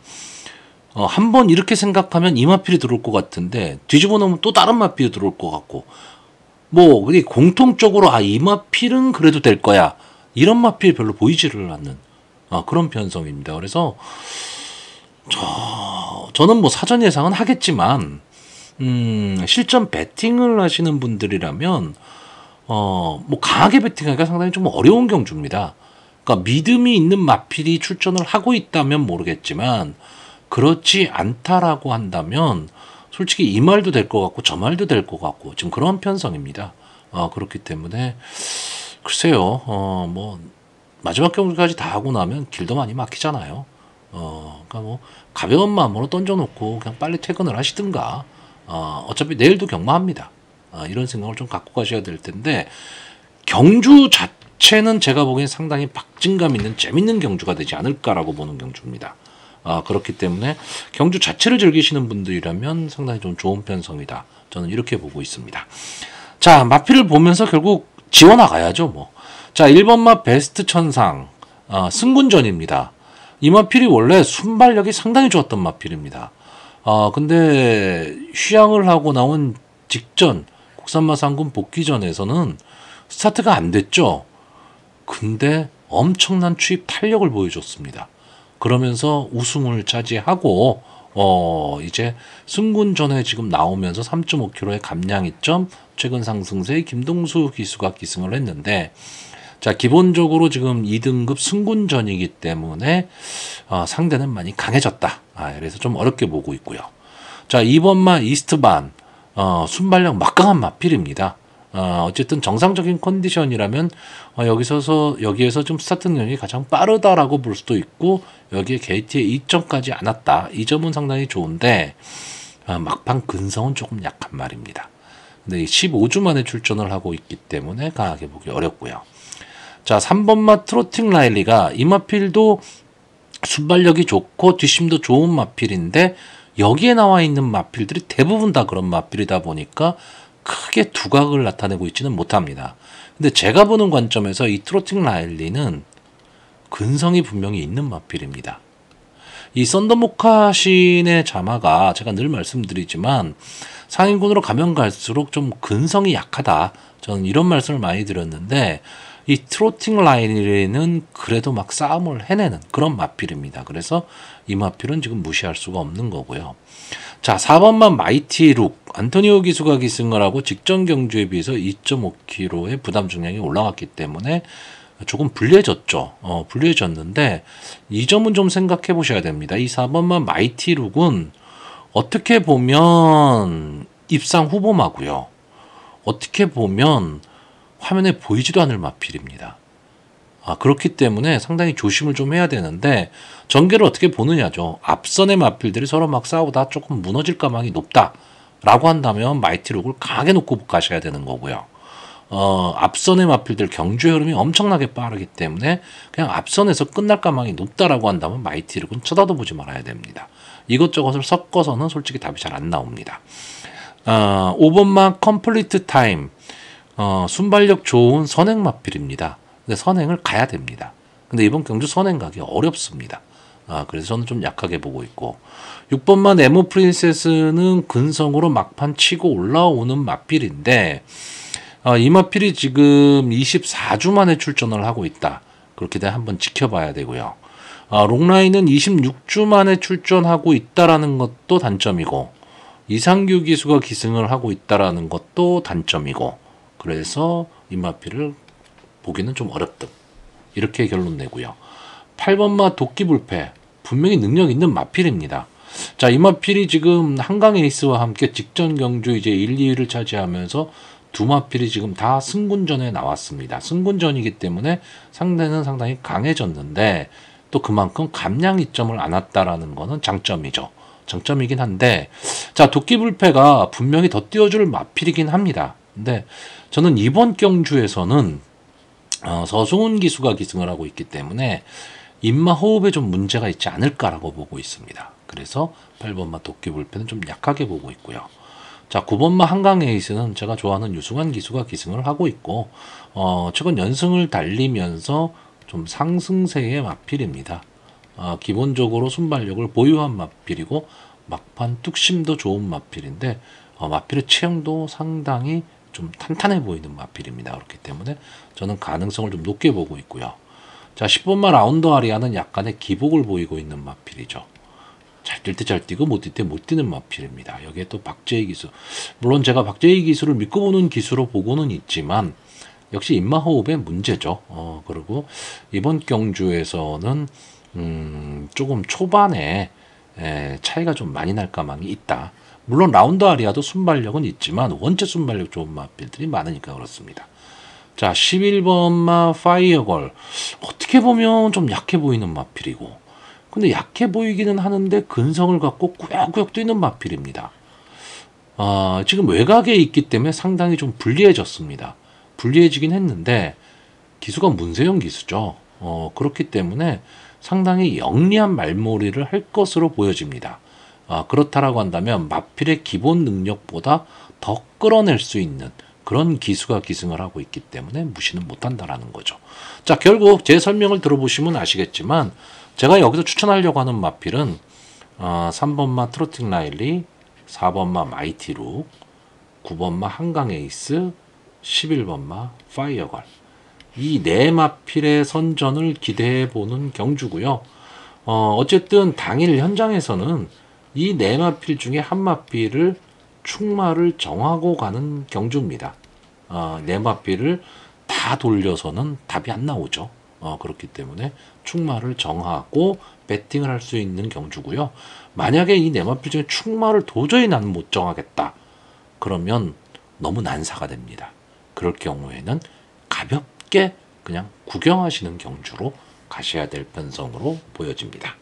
한 번 이렇게 생각하면 이 마필이 들어올 것 같은데 뒤집어 놓으면 또 다른 마필이 들어올 것 같고, 뭐 그게 공통적으로 이 마필은 그래도 될 거야, 이런 마필이 별로 보이지를 않는 그런 편성입니다. 그래서 저는 뭐 사전 예상은 하겠지만 실전 배팅을 하시는 분들이라면 뭐 강하게 배팅하기가 상당히 좀 어려운 경주입니다. 그러니까 믿음이 있는 마필이 출전을 하고 있다면 모르겠지만 그렇지 않다라고 한다면 솔직히 이 말도 될 것 같고 저 말도 될 것 같고 지금 그런 편성입니다. 그렇기 때문에 글쎄요, 뭐 마지막 경주까지 다 하고 나면 길도 많이 막히잖아요. 그러니까 뭐 가벼운 마음으로 던져놓고 그냥 빨리 퇴근을 하시든가, 어차피 내일도 경마합니다. 이런 생각을 좀 갖고 가셔야 될 텐데, 경주 자체는 제가 보기엔 상당히 박진감 있는 재밌는 경주가 되지 않을까라고 보는 경주입니다. 그렇기 때문에 경주 자체를 즐기시는 분들이라면 상당히 좀 좋은 편성이다, 저는 이렇게 보고 있습니다. 자, 마필을 보면서 결국 지워나가야죠 뭐. 자, 1번마 베스트 천상 승군전입니다. 이 마필이 원래 순발력이 상당히 좋았던 마필입니다. 근데 휴양을 하고 나온 직전 국산마 상군 복귀전에서는 스타트가 안 됐죠. 근데 엄청난 추입 탄력을 보여줬습니다. 그러면서 우승을 차지하고 이제 승군전에 지금 나오면서 3.5kg의 감량이점 최근 상승세의 김동수 기수가 기승을 했는데, 자, 기본적으로 지금 2등급 승군전이기 때문에 상대는 많이 강해졌다. 그래서 좀 어렵게 보고 있고요. 자, 2번마 이스트반 순발력 막강한 마필입니다. 어쨌든 정상적인 컨디션이라면 여기에서 좀 스타트 능력이 가장 빠르다라고 볼 수도 있고, 여기에 게이트에 2점까지 안 왔다, 이 점은 상당히 좋은데 막판 근성은 조금 약한 말입니다. 근데 15주 만에 출전을 하고 있기 때문에 강하게 보기 어렵고요. 자, 3번마 트로팅 라일리가 이 마필도 순발력이 좋고 뒷심도 좋은 마필인데 여기에 나와 있는 마필들이 대부분 다 그런 마필이다 보니까 크게 두각을 나타내고 있지는 못합니다. 근데 제가 보는 관점에서 이 트로팅 라일리는 근성이 분명히 있는 마필입니다. 이 썬더모카신의 자마가 제가 늘 말씀드리지만 상인군으로 가면 갈수록 좀 근성이 약하다, 저는 이런 말씀을 많이 드렸는데 이 트로팅 라일리는 그래도 막 싸움을 해내는 그런 마필입니다. 그래서 이 마필은 지금 무시할 수가 없는 거고요. 자, 4번만 마이티 룩, 안토니오 기수가 기승을 하고 직전 경주에 비해서 2.5kg의 부담 중량이 올라갔기 때문에 조금 불리해졌죠. 불리해졌는데 이 점은 좀 생각해 보셔야 됩니다. 이 4번마 마이티룩은 어떻게 보면 입상 후보마고요. 어떻게 보면 화면에 보이지도 않을 마필입니다. 그렇기 때문에 상당히 조심을 좀 해야 되는데 전개를 어떻게 보느냐죠. 앞선의 마필들이 서로 막 싸우다 조금 무너질 가망이 높다라고 한다면 마이티룩을 강하게 놓고 가셔야 되는 거고요. 앞선의 마필들 경주 흐름이 엄청나게 빠르기 때문에 그냥 앞선에서 끝날 가망이 높다라고 한다면 마이티룩은 쳐다도 보지 말아야 됩니다. 이것저것을 섞어서는 솔직히 답이 잘 안 나옵니다. 5번마 컴플리트 타임 순발력 좋은 선행 마필입니다. 근데 선행을 가야 됩니다. 근데 이번 경주 선행 가기 어렵습니다. 그래서 저는 좀 약하게 보고 있고 6번마 네모 프린세스는 근성으로 막판 치고 올라오는 마필인데 이 마필이 지금 24주 만에 출전을 하고 있다. 그렇게 되면 한번 지켜봐야 되고요. 롱라인은 26주 만에 출전하고 있다라는 것도 단점이고 이상규 기수가 기승을 하고 있다라는 것도 단점이고 그래서 이 마필을 보기는 좀 어렵다. 이렇게 결론 내고요. 8번마 도끼불패 분명히 능력 있는 마필입니다. 자, 이 마필이 지금 한강 에이스와 함께 직전 경주 이제 1, 2위를 차지하면서 두 마필이 지금 다 승군전에 나왔습니다. 승군전이기 때문에 상대는 상당히 강해졌는데 또 그만큼 감량 이점을 안 왔다라는 거는 장점이죠. 장점이긴 한데 자, 도끼불패가 분명히 더 띄워줄 마필이긴 합니다. 근데 저는 이번 경주에서는 서승훈 기수가 기승을 하고 있기 때문에 입마 호흡에 좀 문제가 있지 않을까라고 보고 있습니다. 그래서 8번마 도끼불패는 좀 약하게 보고 있고요. 자, 9번마 한강 에이스는 제가 좋아하는 유승환 기수가 기승을 하고 있고 최근 연승을 달리면서 좀 상승세의 마필입니다. 기본적으로 순발력을 보유한 마필이고 막판 뚝심도 좋은 마필인데 마필의 체형도 상당히 좀 탄탄해 보이는 마필입니다. 그렇기 때문에 저는 가능성을 좀 높게 보고 있고요. 자, 10번마 라운더 아리아는 약간의 기복을 보이고 있는 마필이죠. 잘 뛸 때 잘 뛰고 못 뛸 때 못 뛰는 마필입니다. 여기에 또 박재희 기수. 물론 제가 박재희 기수를 믿고 보는 기수로 보고는 있지만 역시 입마 호흡의 문제죠. 그리고 이번 경주에서는 조금 초반에 차이가 좀 많이 날 가망이 있다. 물론 라운드 아리아도 순발력은 있지만 원체 순발력 좋은 마필들이 많으니까 그렇습니다. 자, 11번마 파이어걸 어떻게 보면 좀 약해 보이는 마필이고 근데 약해 보이기는 하는데 근성을 갖고 꾸역꾸역 뛰는 마필입니다. 지금 외곽에 있기 때문에 상당히 좀 불리해졌습니다. 불리해지긴 했는데 기수가 문세영 기수죠. 그렇기 때문에 상당히 영리한 말몰이를 할 것으로 보여집니다. 그렇다라고 한다면 마필의 기본 능력보다 더 끌어낼 수 있는 그런 기수가 기승을 하고 있기 때문에 무시는 못한다라는 거죠. 자, 결국 제 설명을 들어보시면 아시겠지만 제가 여기서 추천하려고 하는 마필은 3번마 트로팅 라일리, 4번마 마이티룩, 9번마 한강 에이스, 11번마 파이어걸 이 네 마필의 선전을 기대해보는 경주고요. 어쨌든 당일 현장에서는 이 네 마필 중에 한 마필을 충마를 정하고 가는 경주입니다. 네 마필을 다 돌려서는 답이 안 나오죠. 그렇기 때문에 충마를 정하고 배팅을 할 수 있는 경주고요. 만약에 이 네 마필 중에 충마를 도저히 나는 못 정하겠다. 그러면 너무 난사가 됩니다. 그럴 경우에는 가볍게 그냥 구경하시는 경주로 가셔야 될 편성으로 보여집니다.